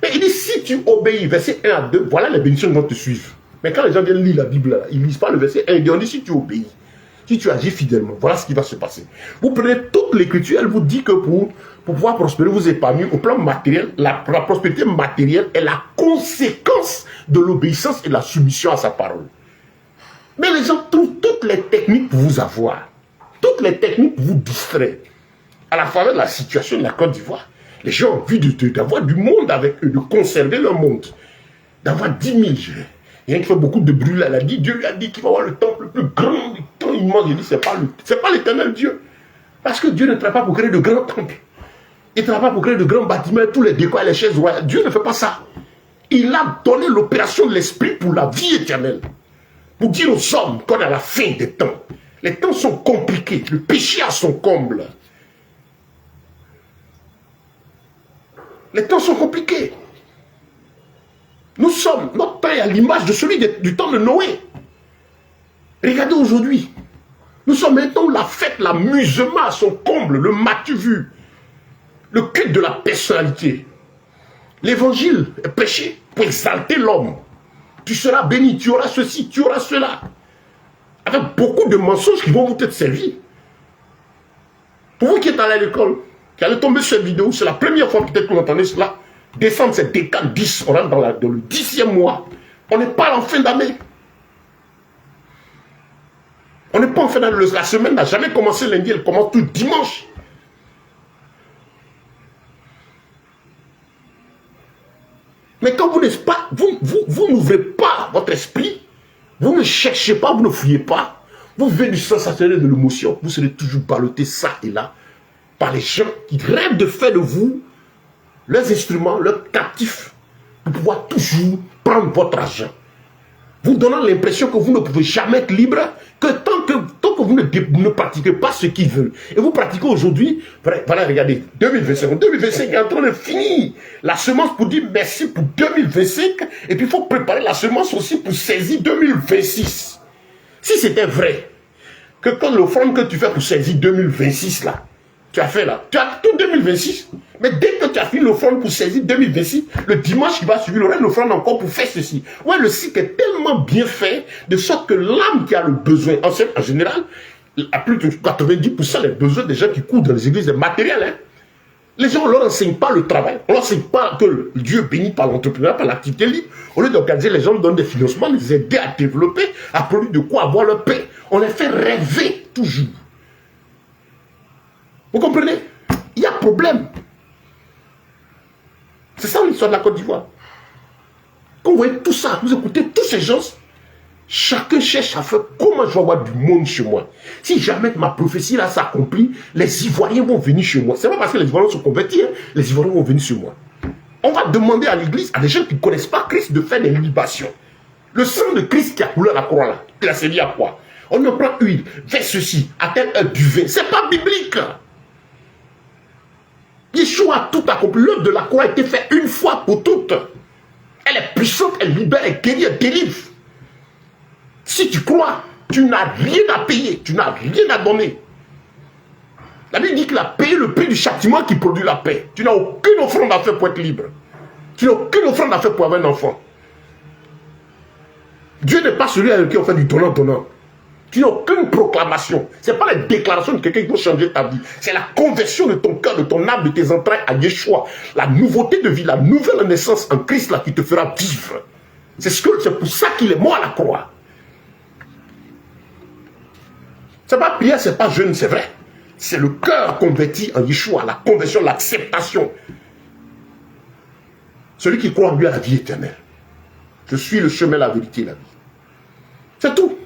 Mais il dit, si tu obéis, verset 1 à 2, voilà les bénédictions qui vont te suivre. Mais quand les gens viennent lire la Bible, là, ils ne lisent pas le verset 1, ils disent, si tu obéis, si tu agis fidèlement, voilà ce qui va se passer. Vous prenez toute l'écriture, elle vous dit que pour pouvoir prospérer, vous épanouir au plan matériel, la prospérité matérielle est la conséquence de l'obéissance et de la soumission à sa parole. Mais les gens trouvent toutes les techniques pour vous avoir, toutes les techniques pour vous distraire. À la faveur de la situation de la Côte d'Ivoire, les gens ont envie d'avoir du monde avec eux, de conserver leur monde, d'avoir 10 000. Il y a qui fait beaucoup de bruit là, Dieu lui a dit qu'il va avoir le temple le plus grand, le temps immense. Il dit, c'est pas l'éternel Dieu. Parce que Dieu ne travaille pas pour créer de grands temples. Il ne travaille pas pour créer de grands bâtiments, tous les décors et les chaises royales. Dieu ne fait pas ça. Il a donné l'opération de l'esprit pour la vie éternelle. Pour dire aux hommes qu'on est à la fin des temps. Les temps sont compliqués. Le péché a son comble. Les temps sont compliqués. Notre temps est à l'image de celui du temps de Noé. Regardez aujourd'hui. Nous sommes maintenant la fête, l'amusement à son comble, le m'as-tu vu, le culte de la personnalité. L'évangile est prêché pour exalter l'homme. Tu seras béni, tu auras ceci, tu auras cela. Avec beaucoup de mensonges qui vont vous être servis. Pour vous qui êtes allé à l'école, qui allez tomber sur cette vidéo, c'est la première fois peut-être que vous entendez cela. Décembre, c'est décade 10, on rentre dans le 10e mois. On n'est pas en fin d'année. On n'est pas en fin d'année. La semaine n'a jamais commencé lundi, elle commence tout dimanche. Mais quand vous n'êtes pas, vous n'ouvrez pas votre esprit, vous ne cherchez pas, vous ne fouillez pas, vous vivez du sensationnel de l'émotion, vous serez toujours ballotté ça et là par les gens qui rêvent de faire de vous leurs instruments, leurs captifs, pour pouvoir toujours prendre votre argent. Vous donnant l'impression que vous ne pouvez jamais être libre, que tant que vous ne pratiquez pas ce qu'ils veulent. Et vous pratiquez aujourd'hui, voilà, regardez, 2025 est en train de finir. La semence pour dire merci pour 2025, et puis il faut préparer la semence aussi pour saisir 2026. Si c'était vrai, que quand l'offrande que tu fais pour saisir 2026 là, tu as fait là, tu as tout 2026, mais dès que tu as fini l'offrande pour saisir 2026, le dimanche qui va suivre, il y aura l'offrande encore pour faire ceci. Ouais, le cycle est tellement bien fait, de sorte que l'âme qui a le besoin, en général, à plus de 90% des besoins des gens qui courent dans les églises, des matériels, hein. Les gens, on ne leur enseigne pas le travail, on ne leur enseigne pas que Dieu bénit par l'entrepreneuriat, par l'activité libre. Au lieu d'organiser, les gens leur donnent des financements, les aider à développer, à produire de quoi avoir leur paix. On les fait rêver toujours. Vous comprenez? Il y a problème. C'est ça l'histoire de la Côte d'Ivoire. Quand vous voyez tout ça, vous écoutez tous ces gens, chacun cherche à faire comment je vais avoir du monde chez moi. Si jamais ma prophétie là s'accomplit, les Ivoiriens vont venir chez moi. C'est pas parce que les Ivoiriens sont convertis, hein, les Ivoiriens vont venir chez moi. On va demander à l'église, à des gens qui ne connaissent pas Christ, de faire des libations. Le sang de Christ qui a coulé à la croix là, il a servi à quoi? On ne prend huile, fait ceci, à telle heure du vin. C'est pas biblique. Yeshua a tout accompli. L'œuvre de la croix a été faite une fois pour toutes. Elle est puissante, elle libère, elle guérit, elle délivre. Si tu crois, tu n'as rien à payer, tu n'as rien à donner. La Bible dit qu'il a payé le prix du châtiment qui produit la paix. Tu n'as aucune offrande à faire pour être libre. Tu n'as aucune offrande à faire pour avoir un enfant. Dieu n'est pas celui avec qui on fait du donnant-donnant. Tu n'as aucune proclamation. Ce n'est pas la déclaration de quelqu'un qui peut changer ta vie. C'est la conversion de ton cœur, de ton âme, de tes entrailles à Yeshua. La nouveauté de vie, la nouvelle naissance en Christ là qui te fera vivre. C'est pour ça qu'il est mort à la croix. C'est pas prière, c'est pas jeûne, c'est vrai. C'est le cœur converti en Yeshua, la conversion, l'acceptation. Celui qui croit en lui a la vie éternelle. Je suis le chemin, la vérité et la vie. C'est tout.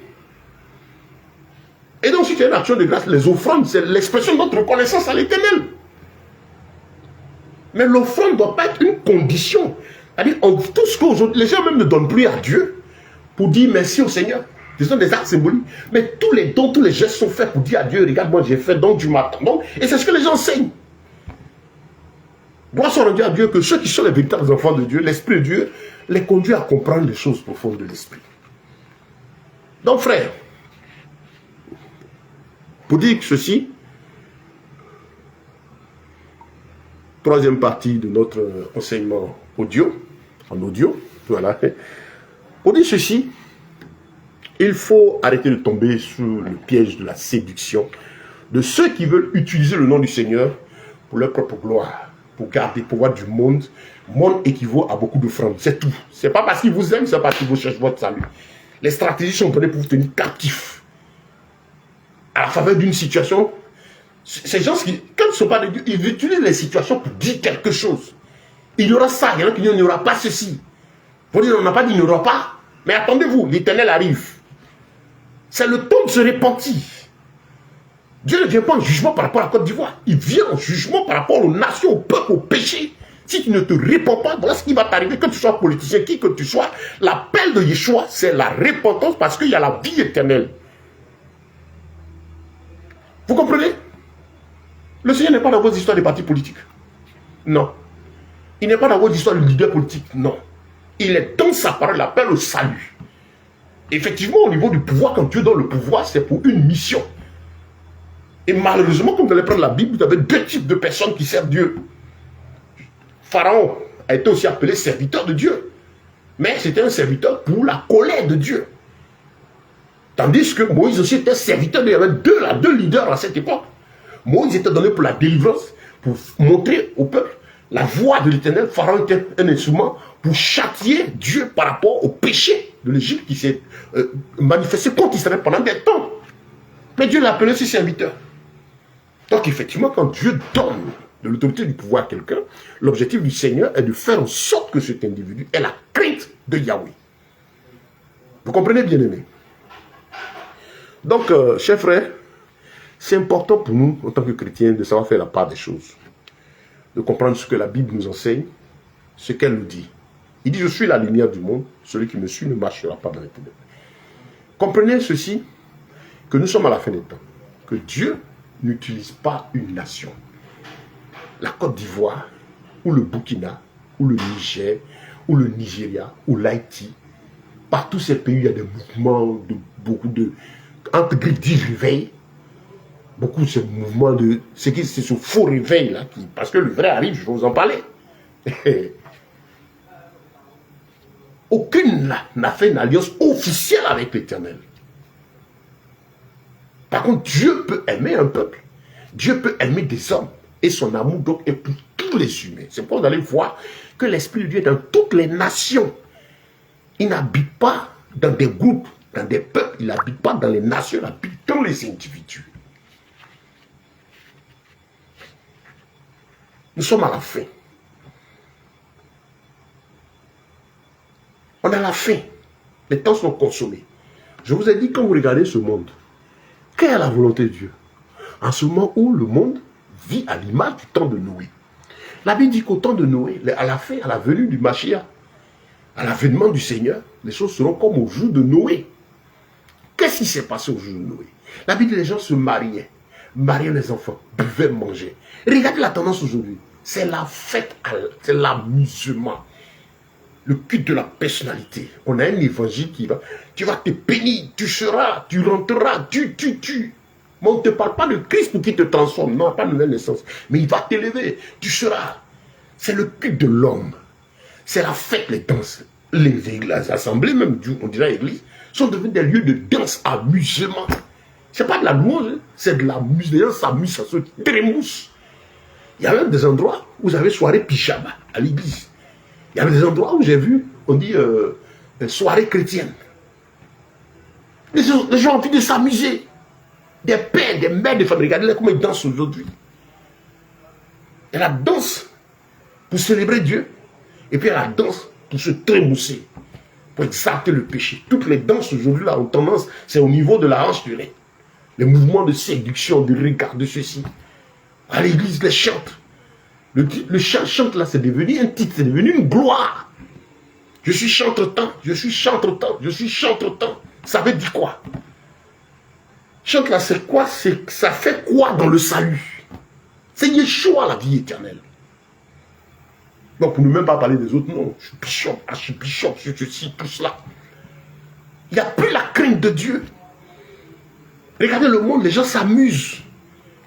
Et donc, si tu as une action de grâce, les offrandes, c'est l'expression de notre reconnaissance à l'éternel. Mais l'offrande ne doit pas être une condition. C'est-à-dire, tout ce qu'aujourd'hui, les gens même ne donnent plus à Dieu pour dire merci au Seigneur. Ce sont des actes symboliques. Mais tous les dons, tous les gestes sont faits pour dire à Dieu, regarde, moi j'ai fait, donc tu m'attends. Et c'est ce que les gens enseignent. Gloire soit rendue à Dieu que ceux qui sont les véritables enfants de Dieu, l'Esprit de Dieu, les conduit à comprendre les choses profondes de l'Esprit. Donc frère, pour dire ceci, troisième partie de notre enseignement en audio, voilà. Pour dire ceci, il faut arrêter de tomber sous le piège de la séduction de ceux qui veulent utiliser le nom du Seigneur pour leur propre gloire, pour garder le pouvoir du monde. Monde équivaut à beaucoup d'offrandes, c'est tout. C'est pas parce qu'ils vous aiment, c'est parce qu'ils vous cherchent votre salut. Les stratégies sont données pour vous tenir captifs à la faveur d'une situation. Ces gens qui, quand ils ne sont pas de Dieu, ils utilisent les situations pour dire quelque chose. Il y aura ça, il y en a qui disent il n'y aura pas ceci. Vous dites on n'a pas dit il n'y aura pas. Mais attendez-vous, l'Éternel arrive. C'est le temps de se repentir. Dieu ne vient pas en jugement par rapport à la Côte d'Ivoire. Il vient en jugement par rapport aux nations, au peuple, au péché. Si tu ne te répands pas, voilà ce qui va t'arriver, que tu sois politicien, qui que tu sois. L'appel de Yeshua, c'est la repentance parce qu'il y a la vie éternelle. Vous comprenez? Le Seigneur n'est pas dans vos histoires de partis politiques. Non. Il n'est pas dans vos histoires de leaders politiques. Non. Il est dans sa parole, l'appel au salut. Effectivement, au niveau du pouvoir, quand Dieu donne le pouvoir, c'est pour une mission. Et malheureusement, quand vous allez prendre la Bible, vous avez deux types de personnes qui servent Dieu. Pharaon a été aussi appelé serviteur de Dieu. Mais c'était un serviteur pour la colère de Dieu. Tandis que Moïse aussi était serviteur. Il y avait deux leaders à cette époque. Moïse était donné pour la délivrance, pour montrer au peuple la voie de l'Éternel. Pharaon était un instrument pour châtier Dieu par rapport au péché de l'Égypte qui s'est manifesté contre Israël pendant des temps. Mais Dieu l'a appelé aussi serviteur. Donc effectivement, quand Dieu donne de l'autorité du pouvoir à quelqu'un, l'objectif du Seigneur est de faire en sorte que cet individu ait la crainte de Yahweh. Vous comprenez, bien-aimés? Donc, chers frères, c'est important pour nous, en tant que chrétiens, de savoir faire la part des choses. De comprendre ce que la Bible nous enseigne, ce qu'elle nous dit. Il dit, je suis la lumière du monde, celui qui me suit ne marchera pas dans les ténèbres. Comprenez ceci, que nous sommes à la fin des temps. Que Dieu n'utilise pas une nation. La Côte d'Ivoire, ou le Burkina, ou le Niger, ou le Nigeria, ou l'Haïti. Partout ces pays, il y a des mouvements, beaucoup de... entre griffes du réveil. Beaucoup de ce mouvement de... C'est ce faux réveil là, parce que le vrai arrive, je vais vous en parler. Aucune n'a fait une alliance officielle avec l'Éternel. Par contre, Dieu peut aimer un peuple. Dieu peut aimer des hommes. Et son amour donc est pour tous les humains. C'est pourquoi vous allez voir que l'Esprit de Dieu est dans toutes les nations. Il n'habite pas dans des groupes, dans des peuples. Il n'habite pas dans les nations, il habite dans les individus. Nous sommes à la fin. On est à la fin. Les temps sont consommés. Je vous ai dit, quand vous regardez ce monde, quelle est la volonté de Dieu? En ce moment où le monde vit à l'image du temps de Noé. La Bible dit qu'au temps de Noé, à la fin, à la venue du Mashiach, à l'avènement du Seigneur, les choses seront comme au jour de Noé. Qu'est-ce qui s'est passé au jour de Noé? La Bible dit que les gens se mariaient les enfants, buvaient, mangeaient. Regardez la tendance aujourd'hui. C'est la fête, c'est l'amusement. Le culte de la personnalité. On a un évangile qui va, tu vas te bénir, tu seras, tu rentreras, tu. Mais on ne te parle pas de Christ pour qu'il te transforme, non, pas de nouvelle naissance. Mais il va t'élever, tu seras. C'est le culte de l'homme. C'est la fête, les danses. Les assemblées, même, on dirait l'église, sont devenues des lieux de danse, amusement. C'est pas de la louange, hein, c'est de l'amusement. Les gens s'amusent, ça se trémousse. Il y a même des endroits où vous avez soirée pyjama à l'église. Il y a des endroits où j'ai vu, on dit soirée chrétienne. Les gens ont envie de s'amuser. des pères, des mères de famille. Regardez comment ils dansent aujourd'hui. Elle a danse pour célébrer Dieu. Et puis elle a danse pour se trémousser, pour exalter le péché. Toutes les danses aujourd'hui là ont tendance, c'est au niveau de la hanche du nez. Les mouvements de séduction, de regard, de ceci. À l'église, les chantent. Le chante là, c'est devenu un titre, c'est devenu une gloire. Je suis chantre-temps, je suis chantre-temps, je suis chantre-temps. Ça veut dire quoi? Chante là, c'est quoi? Ça fait quoi dans le salut? C'est Yeshua, la vie éternelle. Donc, pour ne même pas parler des autres, non. Je suis bishop, archibishop, je suis tout cela. Il n'y a plus la crainte de Dieu. Regardez le monde, les gens s'amusent.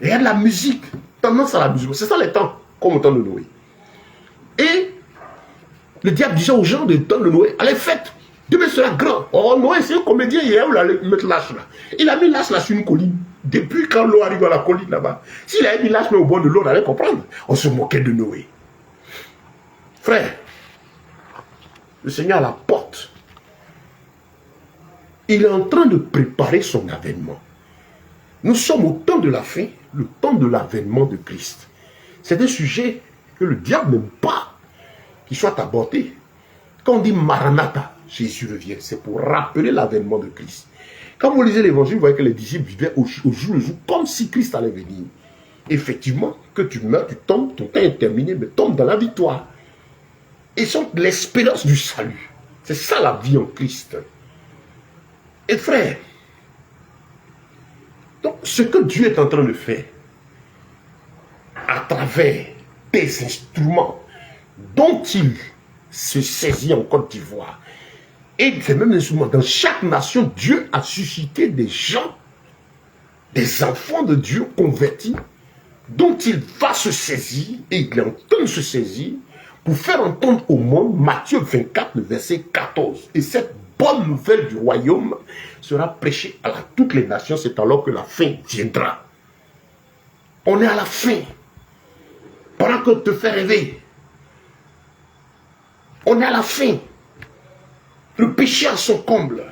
Regardez la musique, tendance à la musique. C'est ça les temps, comme au temps de Noé. Et le diable disait aux gens du temps de Noé, allez, faites, demain sera grand. Oh, Noé, c'est un comédien, hier, où il allait mettre l'âche là. Il a mis l'âche là sur une colline. Depuis quand l'eau arrive à la colline là-bas, s'il avait mis l'âche au bord de l'eau, on allait comprendre. On se moquait de Noé. Frère, le Seigneur à la porte. Il est en train de préparer son avènement. Nous sommes au temps de la fin, le temps de l'avènement de Christ. C'est un sujet que le diable n'aime pas qu'il soit abordé. Quand on dit Maranatha, Jésus revient, c'est pour rappeler l'avènement de Christ. Quand vous lisez l'évangile, vous voyez que les disciples vivaient au jour le jour, comme si Christ allait venir. Effectivement, que tu meurs, tu tombes, ton temps est terminé, mais tombe dans la victoire. Et sont l'espérance du salut. C'est ça la vie en Christ. Et frère, donc ce que Dieu est en train de faire, à travers des instruments dont il se saisit en Côte d'Ivoire, et ces mêmes instruments, dans chaque nation, Dieu a suscité des gens, des enfants de Dieu convertis, dont il va se saisir, et il est en train de se saisir, pour faire entendre au monde Matthieu 24, le verset 14. Et cette bonne nouvelle du royaume sera prêchée à toutes les nations, c'est alors que la fin viendra. On est à la fin. Pendant qu'on te fait rêver, on est à la fin. Le péché a son comble.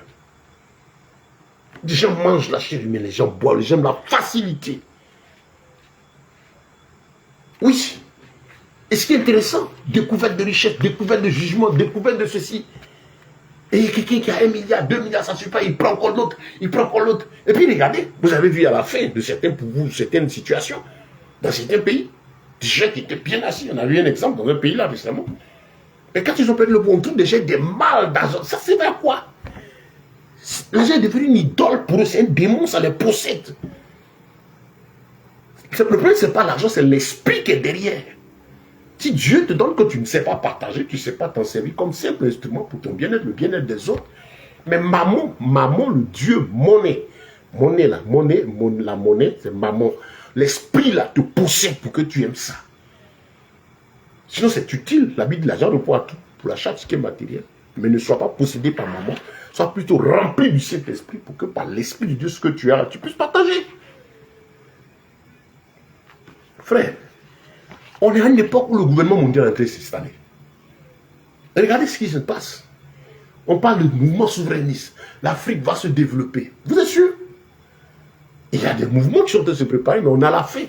Les gens mangent la chair humaine, les gens boivent, les gens aiment la facilité. Oui. Et ce qui est intéressant, découverte de richesse, découverte de jugement, découverte de ceci. Et quelqu'un qui a 1 milliard, 2 milliards, ça ne suffit pas, il prend encore l'autre, il prend encore l'autre. Et puis regardez, vous avez vu à la fin de certaines situations, dans certains pays, des gens qui étaient bien assis. On a vu un exemple dans un pays là récemment. Et quand ils ont perdu le bon, on trouve des gens des mal d'argent. Ça c'est vers quoi? L'argent est devenu une idole pour eux, c'est un démon, ça les possède. Le problème, ce n'est pas l'argent, c'est l'esprit qui est derrière. Si Dieu te donne que tu ne sais pas partager, tu ne sais pas t'en servir comme simple instrument pour ton bien-être, le bien-être des autres. Mais maman, le Dieu, monnaie, la monnaie, c'est maman. L'esprit là te possède pour que tu aimes ça. Sinon c'est utile, la Bible de l'argent pour tout, pour l'achat de ce qui est matériel. Mais ne sois pas possédé par maman, sois plutôt rempli du Saint-Esprit pour que par l'Esprit de Dieu, ce que tu as là, tu puisses partager. Frère, on est à une époque où le gouvernement mondial est en train de s'installer. Regardez ce qui se passe. On parle de mouvement souverainiste. L'Afrique va se développer. Vous êtes sûr? Il y a des mouvements qui sont en train de se préparer, mais on a la fin.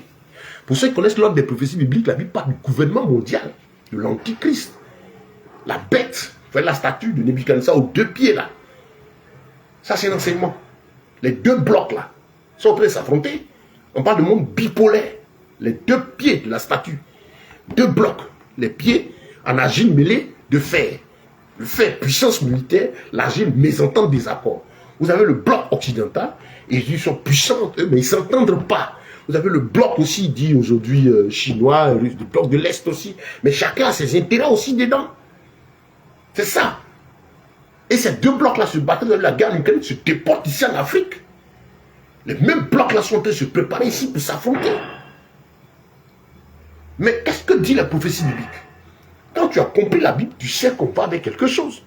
Pour ceux qui connaissent l'ordre des prophéties bibliques, la Bible parle du gouvernement mondial, de l'Antichrist. La bête, la statue de Nebuchadnezzar aux 2 pieds là. Ça c'est l'enseignement. Les 2 blocs là sont en train de s'affronter. On parle de monde bipolaire. Les 2 pieds de la statue. 2 blocs. Les pieds en argile mêlée de fer. Le fer, puissance militaire, l'argile, mésentente des accords. Vous avez le bloc occidental, et ils sont puissants, mais ils ne s'entendent pas. Vous avez le bloc aussi, dit aujourd'hui chinois, le bloc de l'Est aussi. Mais chacun a ses intérêts aussi dedans. C'est ça. Et ces 2 blocs-là se battent dans la guerre ukrainienne, se déportent ici en Afrique. Les mêmes blocs-là sont en train de se préparer ici pour s'affronter. Mais qu'est-ce que dit la prophétie biblique? Quand tu as compris la Bible, tu sais qu'on va avec quelque chose.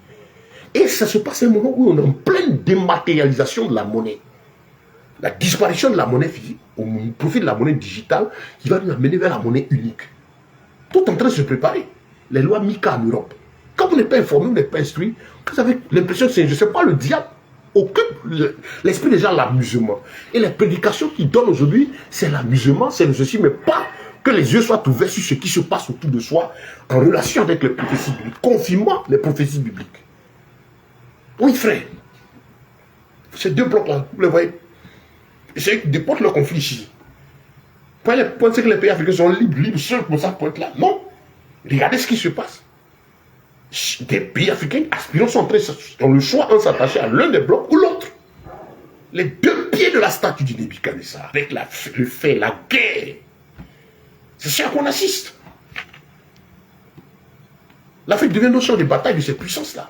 Et ça se passe à un moment où on est en pleine dématérialisation de la monnaie. La disparition de la monnaie physique au profit de la monnaie digitale qui va nous amener vers la monnaie unique. Tout en train de se préparer. Les lois MICA en Europe. Quand vous n'êtes pas informé, vous n'êtes pas instruit, vous avez l'impression que c'est, je ne sais pas, le diable occupe l'esprit des gens, l'amusement. Et les prédications qu'ils donnent aujourd'hui, c'est l'amusement, c'est le ceci, mais pas que les yeux soient ouverts sur ce qui se passe autour de soi en relation avec les prophéties bibliques, confirmant les prophéties bibliques. Oui, frère. Ces deux blocs-là, vous les voyez. C'est qui déportent le conflit ici. Pensez que les pays africains sont libres seuls pour ça pour être là. Non. Regardez ce qui se passe. Des pays africains aspirants sont ont le choix en s'attacher à l'un des blocs ou l'autre. Les deux pieds de la statue du Nebuchadnezzar, avec le fait, la guerre. C'est ça qu'on assiste. L'Afrique devient le champ de bataille de ces puissances-là.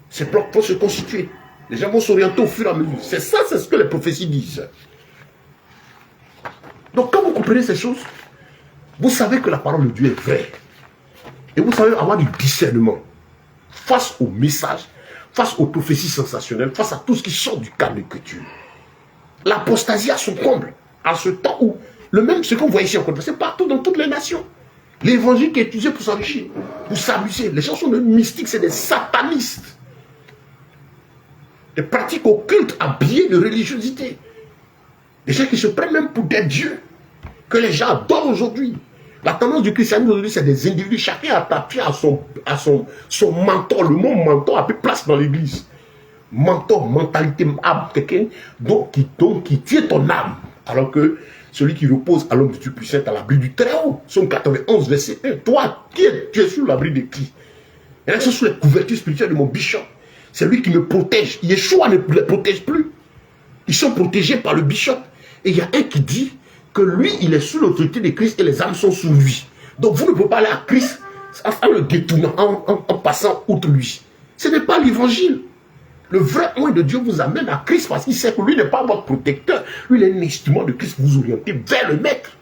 Ces blocs vont se constituer. Les gens vont s'orienter au fur et à mesure. C'est ça, c'est ce que les prophéties disent. Donc quand vous comprenez ces choses, vous savez que la parole de Dieu est vraie. Et vous savez avoir du discernement face aux messages, face aux prophéties sensationnelles, face à tout ce qui sort du cadre de l'écriture. L'apostasie a son comble. En ce temps où, le même ce qu'on voit ici en Côte d'Ivoire, c'est partout dans toutes les nations. L'évangile qui est utilisé pour s'enrichir, pour s'amuser. Les gens sont des mystiques, c'est des satanistes. Des pratiques occultes habillées de religiosité. Des gens qui se prennent même pour des dieux. Que les gens adorent aujourd'hui. La tendance du christianisme aujourd'hui, c'est des individus. Chacun a tapé à son mentor. Le mot mentor a pris place dans l'église. Mentor, mentalité, âme, quelqu'un qui tient ton âme. Alors que celui qui repose à l'homme du Dieu puissant à l'abri du Très-Haut. Somme 91, verset 1. Toi, tu es sous l'abri de qui? Et là, ils sont sous les couvertures spirituelles de mon bishop. C'est lui qui me protège. Yeshua ne les protège plus. Ils sont protégés par le bishop. Et il y a un qui dit que lui, il est sous l'autorité de Christ et les âmes sont sous lui. Donc vous ne pouvez pas aller à Christ en le détournant, en passant outre lui. Ce n'est pas l'évangile. Le vrai moyen de Dieu vous amène à Christ parce qu'il sait que lui n'est pas votre protecteur. Lui, il est un instrument de Christ pour vous orienter vers le maître.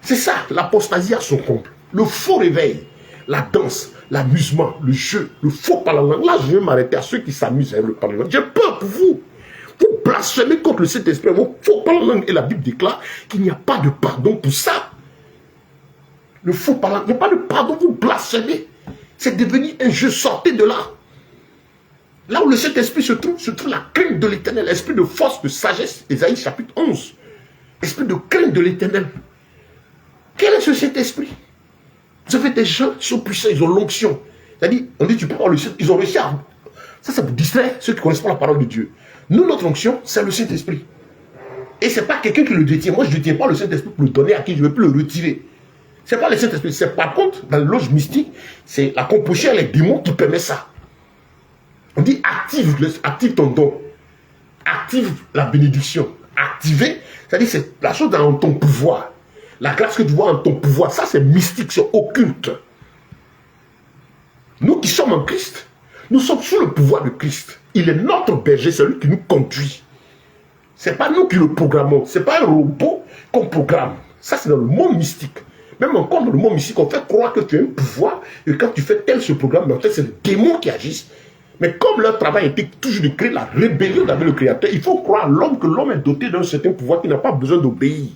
C'est ça, l'apostasie à son comble. Le faux réveil, la danse, l'amusement, le jeu, le faux parlant. Là, je vais m'arrêter à ceux qui s'amusent avec le parlement. J'ai peur pour vous. Vous blasphémez contre le Saint-Esprit. Vous faux parlant et la Bible déclare qu'il n'y a pas de pardon pour ça. Le faux parlant, il n'y a pas de pardon, vous blasphémez. C'est devenu un jeu, sortez de là. Là où le Saint-Esprit se trouve la crainte de l'Éternel, l'esprit de force, de sagesse, Ésaïe chapitre 11. Esprit de crainte de l'Éternel. Quel est ce Saint-Esprit? Vous avez des gens qui sont puissants, ils ont l'onction. C'est-à-dire, on dit tu peux avoir le Saint-Esprit, ils ont réussi à... Ça vous distrait ceux qui connaissent pas la parole de Dieu. Nous, notre onction, c'est le Saint-Esprit. Et ce n'est pas quelqu'un qui le détient. Moi, je ne détiens pas le Saint-Esprit pour le donner à qui je ne veux plus le retirer. Ce n'est pas le Saint-Esprit. C'est par contre, dans la loge mystique, c'est la composition les démons qui permet ça. On dit active ton don. Active la bénédiction. Activer, c'est-à-dire c'est la chose dans ton pouvoir. La grâce que tu vois en ton pouvoir, ça c'est mystique, c'est occulte. Nous qui sommes en Christ, nous sommes sous le pouvoir de Christ. Il est notre berger, c'est lui qui nous conduit. Ce n'est pas nous qui le programmons. Ce n'est pas un robot qu'on programme. Ça, c'est dans le monde mystique. Même encore dans le monde mystique, on fait croire que tu as un pouvoir et quand tu fais tel ce programme, mais en fait, c'est les démons qui agissent. Mais comme leur travail était toujours de créer la rébellion avec le Créateur, il faut croire à l'homme que l'homme est doté d'un certain pouvoir qui n'a pas besoin d'obéir.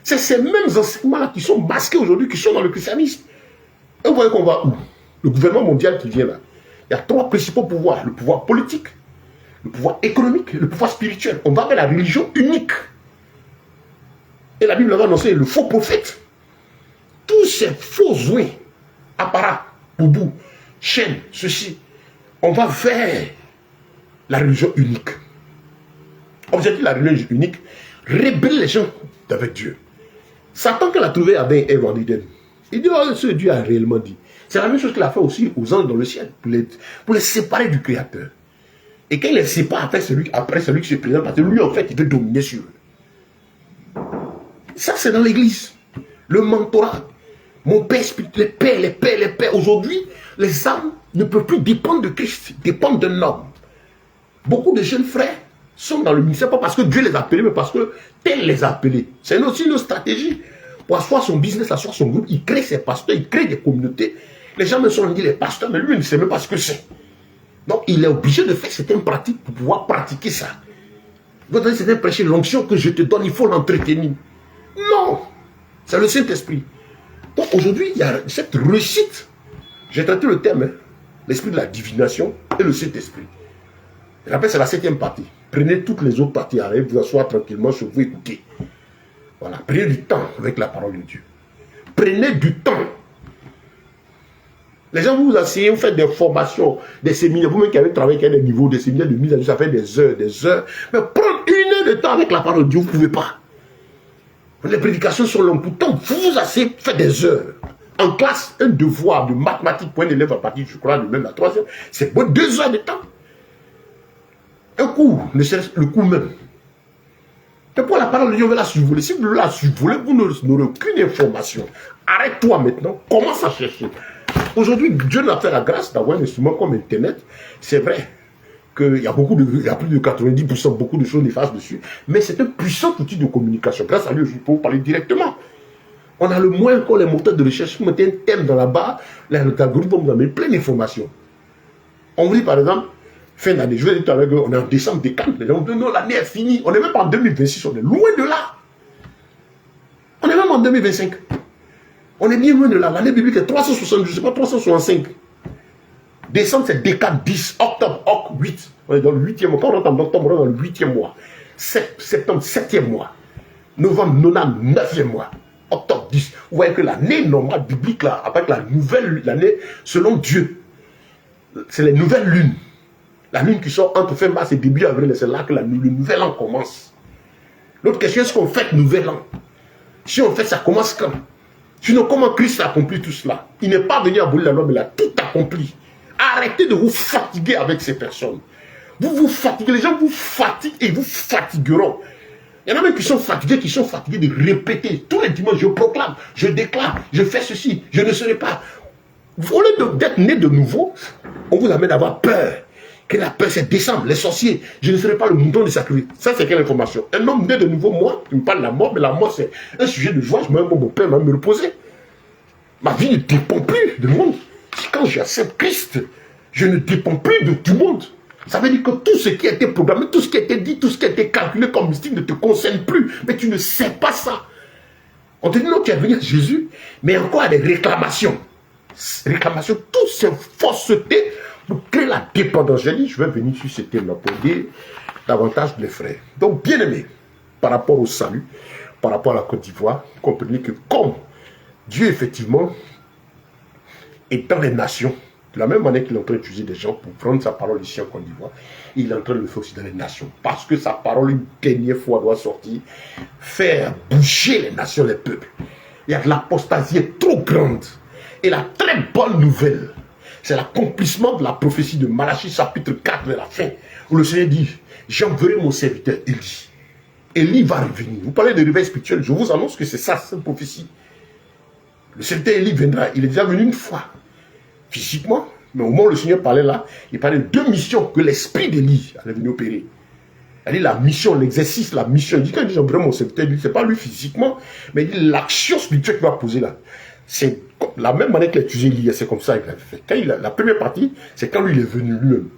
C'est ces mêmes enseignements-là qui sont masqués aujourd'hui, qui sont dans le christianisme. Et vous voyez qu'on va où? Le gouvernement mondial qui vient là. Il y a trois principaux pouvoirs. Le pouvoir politique, le pouvoir économique, le pouvoir spirituel. On va vers la religion unique. Et la Bible va annoncer le faux prophète. Tous ces faux ouins, apparats, boubou, chaînes, ceci, on va vers la religion unique. Objectif de la religion unique, rébeller les gens avec Dieu. Satan, quand il a trouvé Adam et Ève en Éden, il dit, oh, ce Dieu a réellement dit. C'est la même chose qu'il a fait aussi aux anges dans le ciel, pour les séparer du Créateur. Et quand il les sépare, après celui qui se présente, parce que lui, en fait, il veut dominer sur eux. Ça, c'est dans l'église. Le mentorat. Mon père, les pères. Aujourd'hui, les âmes ne peuvent plus dépendre de Christ, dépendre d'un homme. Beaucoup de jeunes frères sont dans le ministère, pas parce que Dieu les a appelés, mais parce que tel les a appelés. C'est aussi une stratégie. Pour asseoir son business, asseoir son groupe, il crée ses pasteurs, il crée des communautés. Les gens me sont dit les pasteurs, mais lui, il ne sait même pas ce que c'est. Donc, il est obligé de faire certaines pratiques pour pouvoir pratiquer ça. Vous donner certaines prêcher l'onction que je te donne, il faut l'entretenir. Non, c'est le Saint-Esprit. Donc, aujourd'hui, il y a cette réussite. J'ai traité le terme, hein, l'esprit de la divination et le Saint-Esprit. Je rappelle, c'est la 7e partie. Prenez toutes les autres parties, allez vous asseoir tranquillement sur vous, écoutez. Voilà, prenez du temps avec la parole de Dieu. Prenez du temps. Les gens vous asseyez, vous faites des formations, des séminaires, vous-même qui avez travaillé avec des niveaux, des séminaires de mise à jour, ça fait des heures, des heures. Mais prendre 1 heure de temps avec la parole de Dieu, vous ne pouvez pas. Les prédications sont longues. Pourtant, vous vous asseyez, faites des heures. En classe, un devoir de mathématiques pour un élève à partir, je crois, de même la 3e, c'est bon 2 heures de temps. Un cours, ne serait-ce le cours même. Et pour la parole de Dieu, on va la survoler. Si vous la survolez, vous n'aurez aucune information. Arrête-toi maintenant, commence à chercher. Aujourd'hui, Dieu nous a fait la grâce d'avoir un instrument comme Internet. C'est vrai qu'il y a il y a plus de 90%, beaucoup de choses néfastes dessus. Mais c'est un puissant outil de communication. Grâce à lui, je peux vous parler directement. On a le moins encore les moteurs de recherche. Si vous mettez un thème dans la barre, l'algorithme va vous amener plein d'informations. On vous dit par exemple, fin d'année, je vais dire tout à l'heure, on est en décembre des cannes. Les gens disent non, l'année est finie. On n'est même pas en 2026, on est loin de là. On est même en 2025. On est bien loin de là. L'année biblique est 360, je ne sais pas, 365. Décembre, c'est décade 10. Octobre, 8. On est dans le 8e mois. Quand on rentre en octobre, on est dans le 8e mois. Septembre, 7e mois. Novembre, 9e mois. Octobre, 10. Vous voyez que l'année normale biblique, là, avec la nouvelle année, selon Dieu, c'est les nouvelles lunes. La lune qui sort entre fin mars et début avril, c'est là que le nouvel an commence. L'autre question, est-ce qu'on fête nouvel an? Si on fait, ça commence quand? Sinon, comment Christ a accompli tout cela? Il n'est pas venu abolir la loi, mais il a tout accompli. Arrêtez de vous fatiguer avec ces personnes. Vous vous fatiguez, les gens vous fatiguent et vous fatigueront. Il y en a même qui sont fatigués de répéter. Tous les dimanches, je proclame, je déclare, je fais ceci, je ne serai pas. Au lieu d'être né de nouveau, on vous amène à avoir peur. Que la peur, c'est décembre, les sorciers. Je ne serai pas le mouton de sacrifice. Ça, c'est quelle information? Un homme né de nouveau, moi, il me parle de la mort, mais la mort, c'est un sujet de joie. Je me dis, mon père va me reposer. Ma vie ne dépend plus de monde. Quand j'accepte Christ, je ne dépends plus de tout le monde. Ça veut dire que tout ce qui a été programmé, tout ce qui a été dit, tout ce qui a été calculé comme mystique ne te concerne plus. Mais tu ne sais pas ça. On te dit non, tu es venu à Jésus, mais encore à des réclamations. Réclamations, toutes ces faussetés pour créer la dépendance. J'ai dit, je vais venir sur ce thème-là pour dire davantage les frères. Donc, bien aimé, par rapport au salut, par rapport à la Côte d'Ivoire, comprenez que comme Dieu, effectivement, est dans les nations, de la même manière qu'il est en train d'utiliser des gens pour prendre sa parole ici en Côte d'Ivoire, il est en train de le faire aussi dans les nations. Parce que sa parole, une dernière fois, doit sortir, faire bouger les nations, les peuples. Il y a de l'apostasie trop grande. Et la très bonne nouvelle, c'est l'accomplissement de la prophétie de Malachie chapitre 4 vers la fin, où le Seigneur dit, j'enverrai mon serviteur Élie. Élie va revenir. Vous parlez de réveil spirituel, je vous annonce que c'est ça, cette prophétie. Le serviteur Élie viendra, il est déjà venu une fois, physiquement, mais au moment où le Seigneur parlait là, il parlait de 2 missions que l'esprit d'Élie allait venir opérer. Il dit la mission, l'exercice, la mission. Il dit quand il dit j'enverrai mon serviteur, ce n'est pas lui physiquement, mais il dit l'action spirituelle qu'il va poser là. C'est la même manière qu'il a utilisé Élie, c'est comme ça qu'il a fait. Quand la première partie, c'est quand lui il est venu lui-même,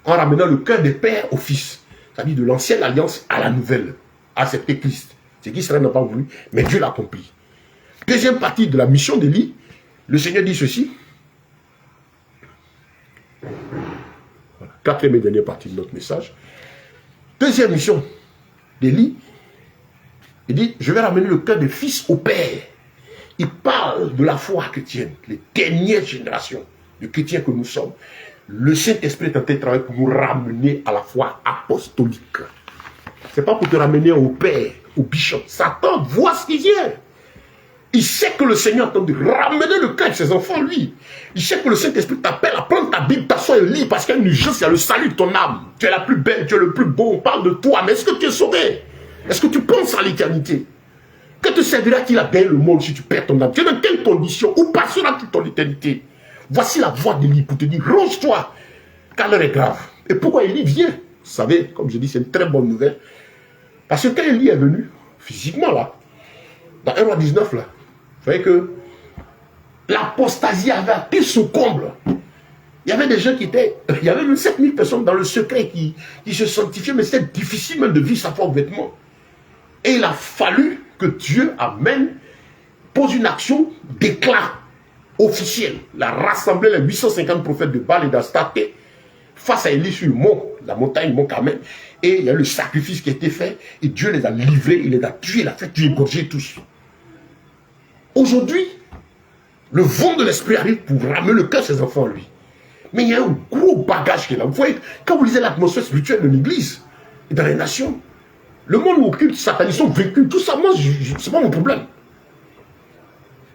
en ramenant le cœur des pères au fils, c'est-à-dire de l'ancienne alliance à la nouvelle, à accepter Christ. C'est qu'Israël n'a pas voulu, mais Dieu l'a accompli. Deuxième partie de la mission d'Élie, le Seigneur dit ceci. Voilà, 4e et dernière partie de notre message. Deuxième mission d'Élie, il dit, je vais ramener le cœur des fils au père. Il parle de la foi chrétienne, les dernières générations de chrétiens que nous sommes. Le Saint-Esprit est en train de travailler pour nous ramener à la foi apostolique. Ce n'est pas pour te ramener au père, au bishop. Satan voit ce qu'il vient. Il sait que le Seigneur est en train de ramener le cœur de ses enfants, lui. Il sait que le Saint-Esprit t'appelle à prendre ta Bible, t'asseoir et lire, parce qu'il y a une urgence, il y a le salut de ton âme. Tu es la plus belle, tu es le plus beau, on parle de toi. Mais est-ce que tu es sauvé? Est-ce que tu penses à l'éternité? Que te servira-t-il à gagner le monde si tu perds ton âme? Tu es dans quelles conditions? Où passera-t-il ton éternité? Voici la voix d'Élie pour te dire, range-toi, car l'heure est grave. Et pourquoi Élie vient? Vous savez, comme je dis, c'est une très bonne nouvelle. Parce que quand Élie est venu, physiquement là, dans 1 roi 19 là, vous voyez que l'apostasie avait atteint son comble. Il y avait des gens qui étaient, il y avait même 7000 personnes dans le secret qui se sanctifiaient, mais c'était difficile même de vivre sa foi vêtement. Et il a fallu que Dieu amène, pose une action d'éclat officiel. Il a rassemblé les 850 prophètes de Baal et d'Astarté face à Élie sur le mont, la montagne, le mont Carmel. Et il y a le sacrifice qui a été fait. Et Dieu les a livrés, il les a tués, il a fait tuer, égorger tous. Aujourd'hui, le vent de l'esprit arrive pour ramener le cœur de ses enfants, lui. Mais il y a un gros bagage qui est là. Vous voyez, quand vous lisez l'atmosphère spirituelle de l'Église et dans les nations, le monde occulte, satanistes sont vécus, tout ça, moi, c'est pas mon problème.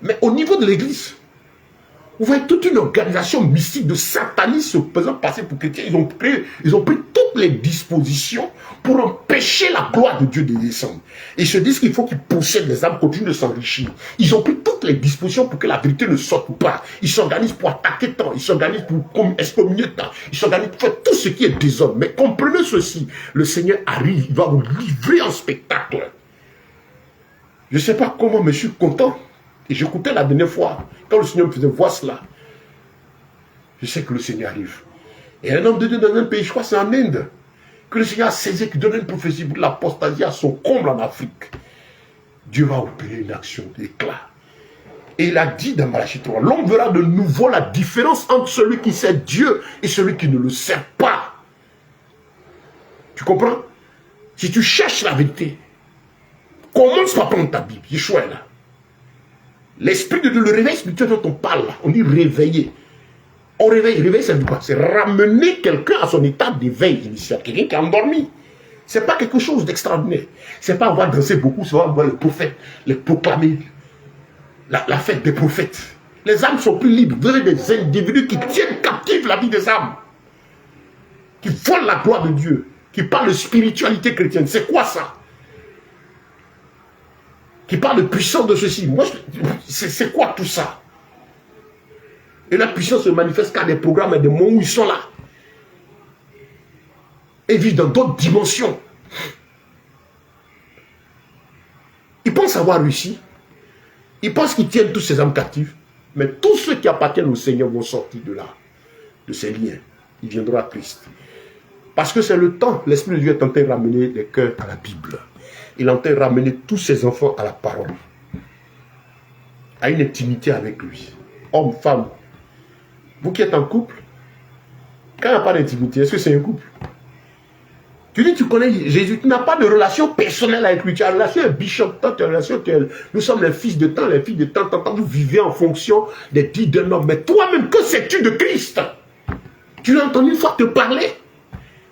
Mais au niveau de l'Église, vous voyez toute une organisation mystique de satanistes se faisant passer pour chrétiens. Ils ont pris toutes les dispositions pour empêcher la gloire de Dieu de descendre. Ils se disent qu'il faut qu'ils possèdent les âmes, continuent de s'enrichir. Ils ont pris toutes les dispositions pour que la vérité ne sorte pas. Ils s'organisent pour attaquer tant, ils s'organisent pour excommunier tant, ils s'organisent pour faire tout ce qui est désordre. Mais comprenez ceci, le Seigneur arrive, il va vous livrer en spectacle. Je ne sais pas comment, mais je suis content. Et j'écoutais la dernière fois, quand le Seigneur me faisait voir cela, je sais que le Seigneur arrive. Et un homme de Dieu dans un pays, je crois que c'est en Inde, que le Seigneur a saisi, qui donne une prophétie pour l'apostasie à son comble en Afrique. Dieu va opérer une action d'éclat. Et il a dit dans Malachie 3, l'homme verra de nouveau la différence entre celui qui sert Dieu et celui qui ne le sert pas. Tu comprends? Si tu cherches la vérité, commence par prendre ta Bible. Yeshua est là. L'esprit de Dieu, le réveil spirituel dont on parle, on dit réveiller. On réveille, réveiller c'est quoi? C'est ramener quelqu'un à son état d'éveil initial. Quelqu'un qui est endormi. Ce n'est pas quelque chose d'extraordinaire. Ce n'est pas avoir dansé beaucoup, c'est voir les prophètes, les proclamer. La fête des prophètes. Les âmes sont plus libres. Vous avez des individus qui tiennent captive la vie des âmes. Qui volent la gloire de Dieu. Qui parlent de spiritualité chrétienne. C'est quoi ça? Qui parle de puissance de ceci. Moi, c'est quoi tout ça? Et la puissance se manifeste qu'à des programmes et des moments où ils sont là. Et vivent dans d'autres dimensions. Ils pensent avoir réussi. Ils pensent qu'ils tiennent tous ces âmes captives. Mais tous ceux qui appartiennent au Seigneur vont sortir de là. De ces liens. Ils viendront à Christ. Parce que c'est le temps. L'Esprit de Dieu est en train de ramener les cœurs à la Bible. Il est en train de ramener tous ses enfants à la parole. À une intimité avec lui. Homme, femme. Vous qui êtes en couple, quand il n'y a pas d'intimité, est-ce que c'est un couple? Tu dis, tu connais Jésus, tu n'as pas de relation personnelle avec lui. Tu as une relation avec Bishop, tu as une relation, nous sommes les fils de temps, les filles de temps, vous vivez en fonction des dits d'un homme. Mais toi-même, que sais-tu de Christ? Tu l'as entendu une fois te parler?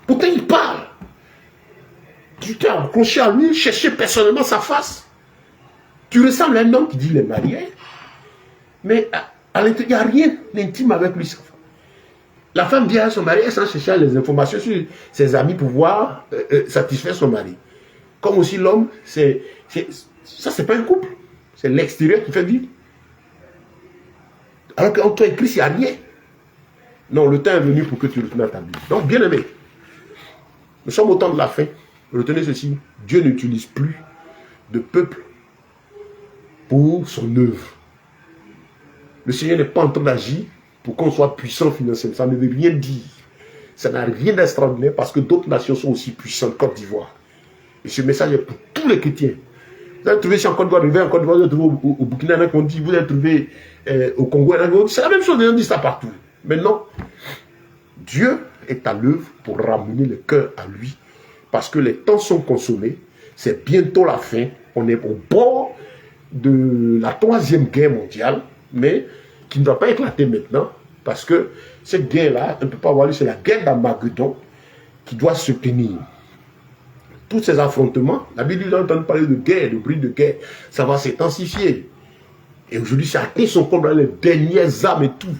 Pourtant, il parle. Tu t'es accroché à lui, cherché personnellement sa face. Tu ressembles à un homme qui dit qu'il est marié, mais à l'intérieur, il n'y a rien d'intime avec lui. La femme dit à son mari, elle s'en cherche les informations sur ses amis pour pouvoir satisfaire son mari. Comme aussi l'homme, ça c'est pas un couple. C'est l'extérieur qui fait vivre. Alors qu'entre toi et Christ, il n'y a rien. Non, le temps est venu pour que tu retournes à ta vie. Donc, bien aimé, nous sommes au temps de la fin. Retenez ceci, Dieu n'utilise plus de peuple pour son œuvre. Le Seigneur n'est pas en train d'agir pour qu'on soit puissant financièrement. Ça ne veut rien dire. Ça n'a rien d'extraordinaire parce que d'autres nations sont aussi puissantes, Côte d'Ivoire. Et ce message est pour tous les chrétiens. Vous allez trouver ici en Côte d'Ivoire, vous allez trouver au Burkina, vous allez trouver au Congo, c'est la même chose, on dit ça partout. Maintenant, Dieu est à l'œuvre pour ramener le cœur à lui. Parce que les temps sont consommés, c'est bientôt la fin, on est au bord de la 3e guerre mondiale, mais qui ne va pas éclater maintenant, parce que cette guerre-là, on ne peut pas voir, c'est la guerre d'Armageddon qui doit se tenir. Tous ces affrontements, la Bible nous entend parler de guerre, de bruit de guerre, ça va s'intensifier. Et aujourd'hui, ça atteint son compte dans les dernières âmes et tout.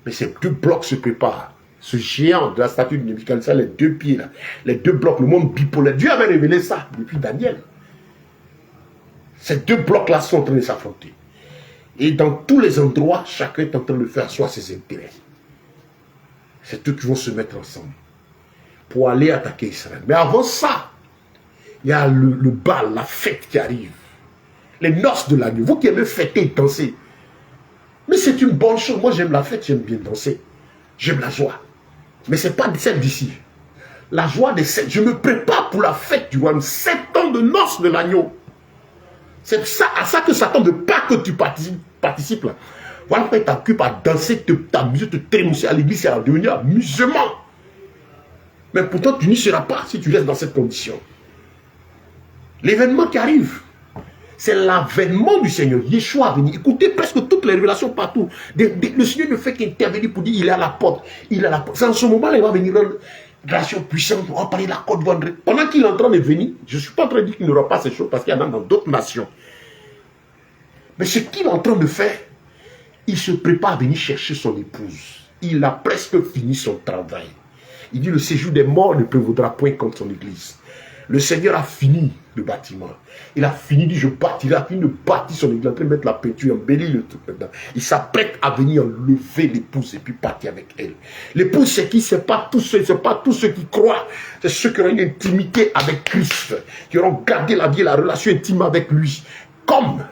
Mais ces deux blocs se préparent. Ce géant de la statue de Nebuchadnezzar, les deux pieds là, les deux blocs, le monde bipolaire. Dieu avait révélé ça depuis Daniel. Ces deux blocs-là sont en train de s'affronter. Et dans tous les endroits, chacun est en train de faire asseoir ses intérêts. C'est eux qui vont se mettre ensemble pour aller attaquer Israël. Mais avant ça, il y a le bal, la fête qui arrive. Les noces de l'agneau. Vous qui aimez fêter et danser. Mais c'est une bonne chose. Moi, j'aime la fête, j'aime bien danser. J'aime la joie. Mais ce n'est pas celle d'ici. La joie des 7. Je me prépare pour la fête du royaume. 7 ans de noces de l'agneau. C'est ça, à ça que Satan ne veut pas que tu participes là. Voilà pourquoi il t'occupe à danser, t'amuser, te trémousser à l'église, ça va devenir amusement. Mais pourtant, tu n'y seras pas si tu restes dans cette condition. L'événement qui arrive, c'est l'avènement du Seigneur. Yeshua a venu. Écoutez presque toutes les révélations partout. Le Seigneur ne fait qu'intervenir pour dire il est à la porte. Il est à la porte. C'est en ce moment-là il va venir dans une relation puissante. On va parler de la Côte d'Ivoire. Pendant qu'il est en train de venir, je ne suis pas en train de dire qu'il n'aura pas ces choses parce qu'il y en a dans d'autres nations. Mais ce qu'il est en train de faire, il se prépare à venir chercher son épouse. Il a presque fini son travail. Il dit le séjour des morts ne prévaudra point contre son église. Le Seigneur a fini le bâtiment. Il a fini, dit je bâtirai, il a fini de bâtir son église, il est en train de mettre la peinture, embellir le truc maintenant. Il s'apprête à venir enlever l'épouse et puis partir avec elle. L'épouse, c'est qui? C'est pas tous ceux qui croient. C'est ceux qui auront une intimité avec Christ, qui auront gardé la vie et la relation intime avec lui. Comme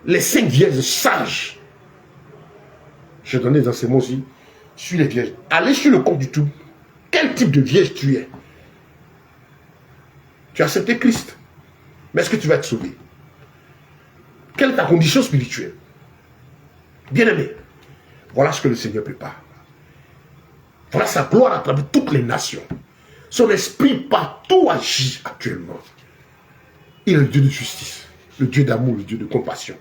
les 5 vierges sages. Je donnais dans ces mots aussi. Suis les vierges. Allez sur le compte YouTube. Quel type de vierge tu es? Tu as accepté Christ. Mais est-ce que tu vas être sauvé? Quelle est ta condition spirituelle? Bien-aimé, voilà ce que le Seigneur prépare. Voilà sa gloire à travers toutes les nations. Son esprit partout agit actuellement. Il est le Dieu de justice, le Dieu d'amour, le Dieu de compassion.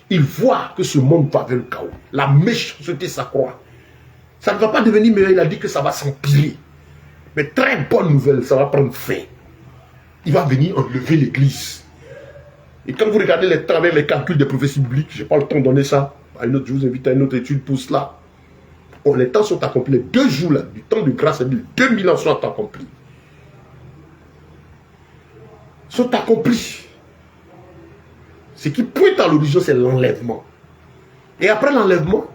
Il voit que ce monde va vers le chaos. La méchanceté s'accroît. Ça ne va pas devenir meilleur. Il a dit que ça va s'empirer. Mais très bonne nouvelle, ça va prendre fin. Il va venir enlever l'église. Et quand vous regardez les travers, les calculs des prophéties bibliques, je n'ai pas le temps de donner ça. Je vous invite à une autre étude pour cela. Oh, les temps sont accomplis. Les 2 jours là, du temps de grâce, 2000 ans sont accomplis. Sont accomplis. Ce qui pointe à l'horizon, c'est l'enlèvement. Et après l'enlèvement,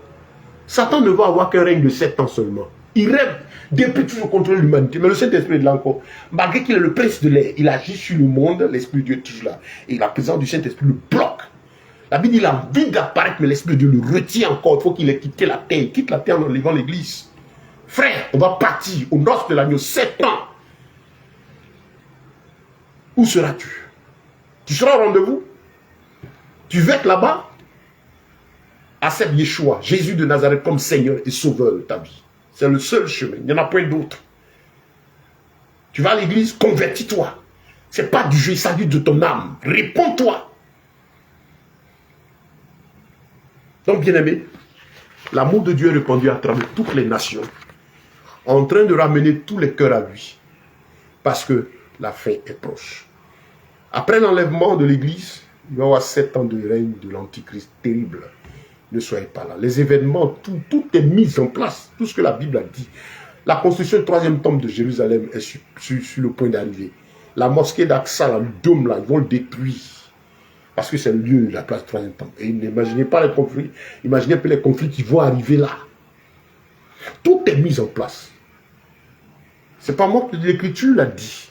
Satan ne va avoir qu'un règne de 7 ans seulement. Il rêve depuis toujours contre l'humanité. Mais le Saint-Esprit est là encore. Malgré qu'il est le prince de l'air, il agit sur le monde, l'Esprit de Dieu est toujours là. Et la présence du Saint-Esprit le bloque. La Bible dit qu'il a envie d'apparaître, mais l'Esprit de Dieu le retient encore. Il faut qu'il ait quitté la terre. Il quitte la terre en enlevant l'église. Frère, on va partir aux noces de l'agneau 7 ans. Où seras-tu? Tu seras au rendez-vous? Tu veux être là-bas? Accepte Yeshua, Jésus de Nazareth, comme Seigneur et Sauveur de ta vie. C'est le seul chemin. Il n'y en a point d'autre. Tu vas à l'église, convertis-toi. Ce n'est pas du jeu, il s'agit de ton âme. Réponds-toi. Donc, bien-aimé, l'amour de Dieu est répandu à travers toutes les nations, en train de ramener tous les cœurs à lui, parce que la fin est proche. Après l'enlèvement de l'église, il va y avoir 7 ans de règne de l'Antichrist terrible. Ne soyez pas là. Les événements, tout est mis en place. Tout ce que la Bible a dit. La construction du 3e temple de Jérusalem est sur le point d'arriver. La mosquée d'Aqsa, le dôme là, ils vont le détruire. Parce que c'est le lieu de la place du 3e temple. Et n'imaginez pas les conflits. Imaginez un peu les conflits qui vont arriver là. Tout est mis en place. C'est pas moi que l'Écriture l'a dit.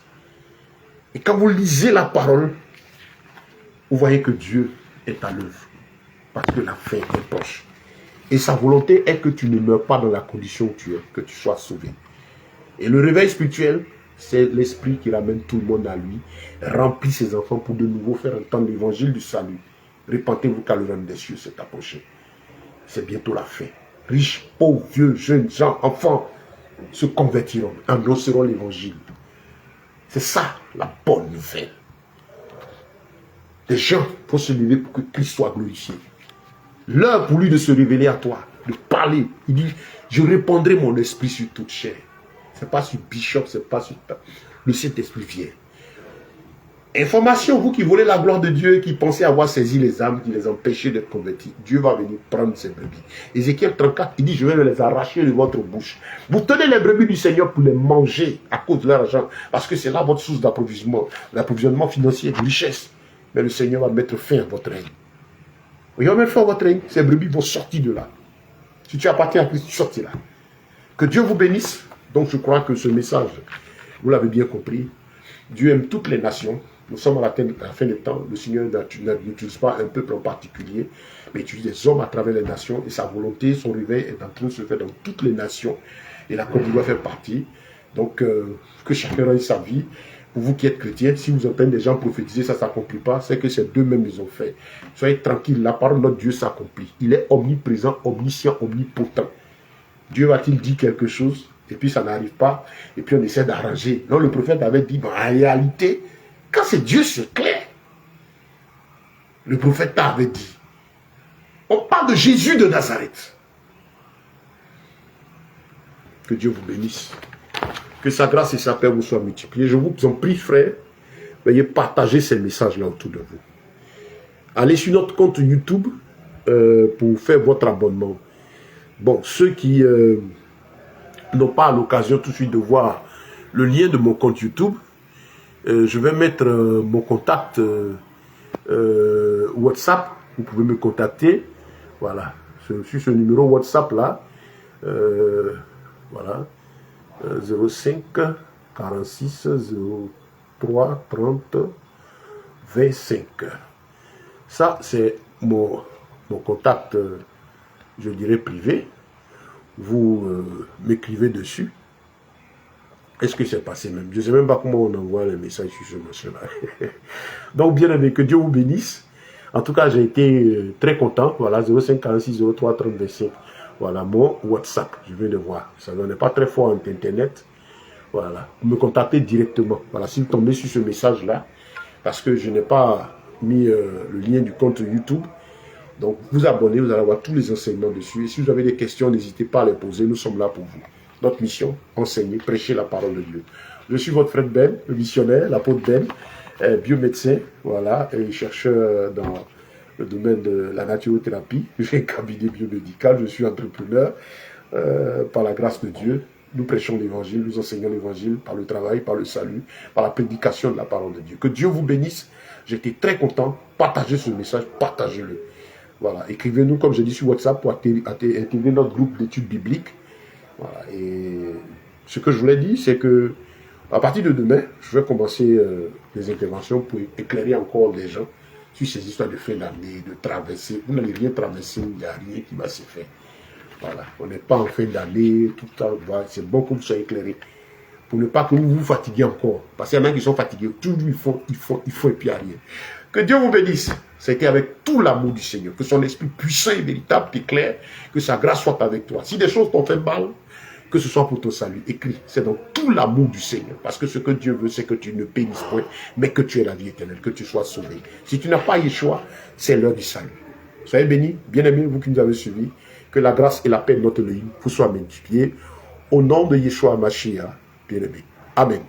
Et quand vous lisez la parole, vous voyez que Dieu est à l'œuvre. Parce que la fin est proche. Et sa volonté est que tu ne meurs pas dans la condition où tu es, que tu sois sauvé. Et le réveil spirituel, c'est l'esprit qui ramène tout le monde à lui, remplit ses enfants pour de nouveau faire entendre l'évangile du salut. Répentez-vous car le règne des cieux s'est approché. C'est bientôt la fin. Riches, pauvres, vieux, jeunes, gens, enfants se convertiront, annonceront l'évangile. C'est ça la bonne nouvelle. Des gens vont se lever pour que Christ soit glorifié. L'heure pour lui de se révéler à toi, de parler. Il dit, je répandrai mon esprit sur toute chair. Ce n'est pas sur Bishop, ce n'est pas sur... Le Saint-Esprit vient. Information, vous qui voulez la gloire de Dieu, qui pensez avoir saisi les âmes, qui les empêchez d'être convertis, Dieu va venir prendre ces brebis. Ézéchiel 34, il dit, je vais les arracher de votre bouche. Vous tenez les brebis du Seigneur pour les manger à cause de leur argent, parce que c'est là votre source d'approvisionnement financier, de richesse. Mais le Seigneur va mettre fin à votre règne. Il va mettre fin à votre règne. Ces brebis vont sortir de là. Si tu appartiens à Christ, tu sortis là. Que Dieu vous bénisse. Donc je crois que ce message, vous l'avez bien compris. Dieu aime toutes les nations. Nous sommes à la fin des temps. Le Seigneur n'utilise pas un peuple en particulier, mais il utilise des hommes à travers les nations. Et sa volonté, son réveil est en train de se faire dans toutes les nations. Et la Côte d'Ivoire fait partie. Donc que chacun ait sa vie. Pour vous qui êtes chrétiens, si vous entendez des gens prophétiser, ça ne s'accomplit pas, c'est que c'est d'eux-mêmes ils ont fait. Soyez tranquilles, la parole de notre Dieu s'accomplit. Il est omniprésent, omniscient, omnipotent. Dieu va-t-il dire quelque chose? Et puis ça n'arrive pas. Et puis on essaie d'arranger. Donc le prophète avait dit, bon, en réalité, quand c'est Dieu, c'est clair. Le prophète avait dit. On parle de Jésus de Nazareth. Que Dieu vous bénisse. Que sa grâce et sa paix vous soient multipliées. Je vous en prie, frères, veuillez partager ces messages-là autour de vous. Allez sur notre compte YouTube pour faire votre abonnement. Bon, ceux qui n'ont pas l'occasion tout de suite de voir le lien de mon compte YouTube, je vais mettre mon contact WhatsApp. Vous pouvez me contacter. Voilà, sur ce numéro WhatsApp là. Voilà. 05 46 03 30 25. Ça, c'est mon contact, je dirais, privé. Vous m'écrivez dessus. Est-ce que c'est passé même? Je ne sais même pas comment on envoie les messages sur ce monsieur-là. Donc, bien aimé, que Dieu vous bénisse. En tout cas, j'ai été très content. Voilà, 05 46 03 30 25. Voilà, mon WhatsApp. Je viens de voir. Ça n'est pas très fort en Internet. Voilà, vous me contactez directement. Voilà, si vous tombez sur ce message-là, parce que je n'ai pas mis le lien du compte YouTube. Donc, vous abonnez, vous allez avoir tous les enseignements dessus. Et si vous avez des questions, n'hésitez pas à les poser. Nous sommes là pour vous. Notre mission, enseigner, prêcher la parole de Dieu. Je suis votre frère Ben, le missionnaire, l'apôtre Ben, biomédecin, voilà, et chercheur dans le domaine de la naturothérapie. J'ai un cabinet biomédical, je suis entrepreneur par la grâce de Dieu. Nous prêchons l'évangile, nous enseignons l'évangile par le travail, par le salut, par la prédication de la parole de Dieu. Que Dieu vous bénisse. J'étais très content. Partagez ce message, partagez-le. Voilà, écrivez-nous, comme j'ai dit sur WhatsApp, pour intégrer notre groupe d'études bibliques. Voilà, et ce que je voulais dire, c'est que à partir de demain, je vais commencer des interventions pour éclairer encore les gens sur ces histoires de fin d'année, de traverser. Vous n'allez rien traverser, il n'y a rien qui va se faire. Voilà, on n'est pas en fin d'année, tout ça, c'est bon que vous soyez éclairés. Pour ne pas que vous vous fatiguez encore. Parce qu'il y en a qui sont fatigués, toujours ils font et puis rien. Que Dieu vous bénisse. C'était avec tout l'amour du Seigneur. Que son esprit puissant et véritable t'éclaire. Que sa grâce soit avec toi. Si des choses t'ont fait mal, que ce soit pour ton salut. Écris. C'est donc tout l'amour du Seigneur. Parce que ce que Dieu veut, c'est que tu ne périsses point, mais que tu aies la vie éternelle, que tu sois sauvé. Si tu n'as pas Yeshua, c'est l'heure du salut. Soyez bénis, bien-aimés, vous qui nous avez suivis. Que la grâce et la paix de notre Elohim vous soient multipliées. Au nom de Yeshua Mashiach, bien-aimés. Amen.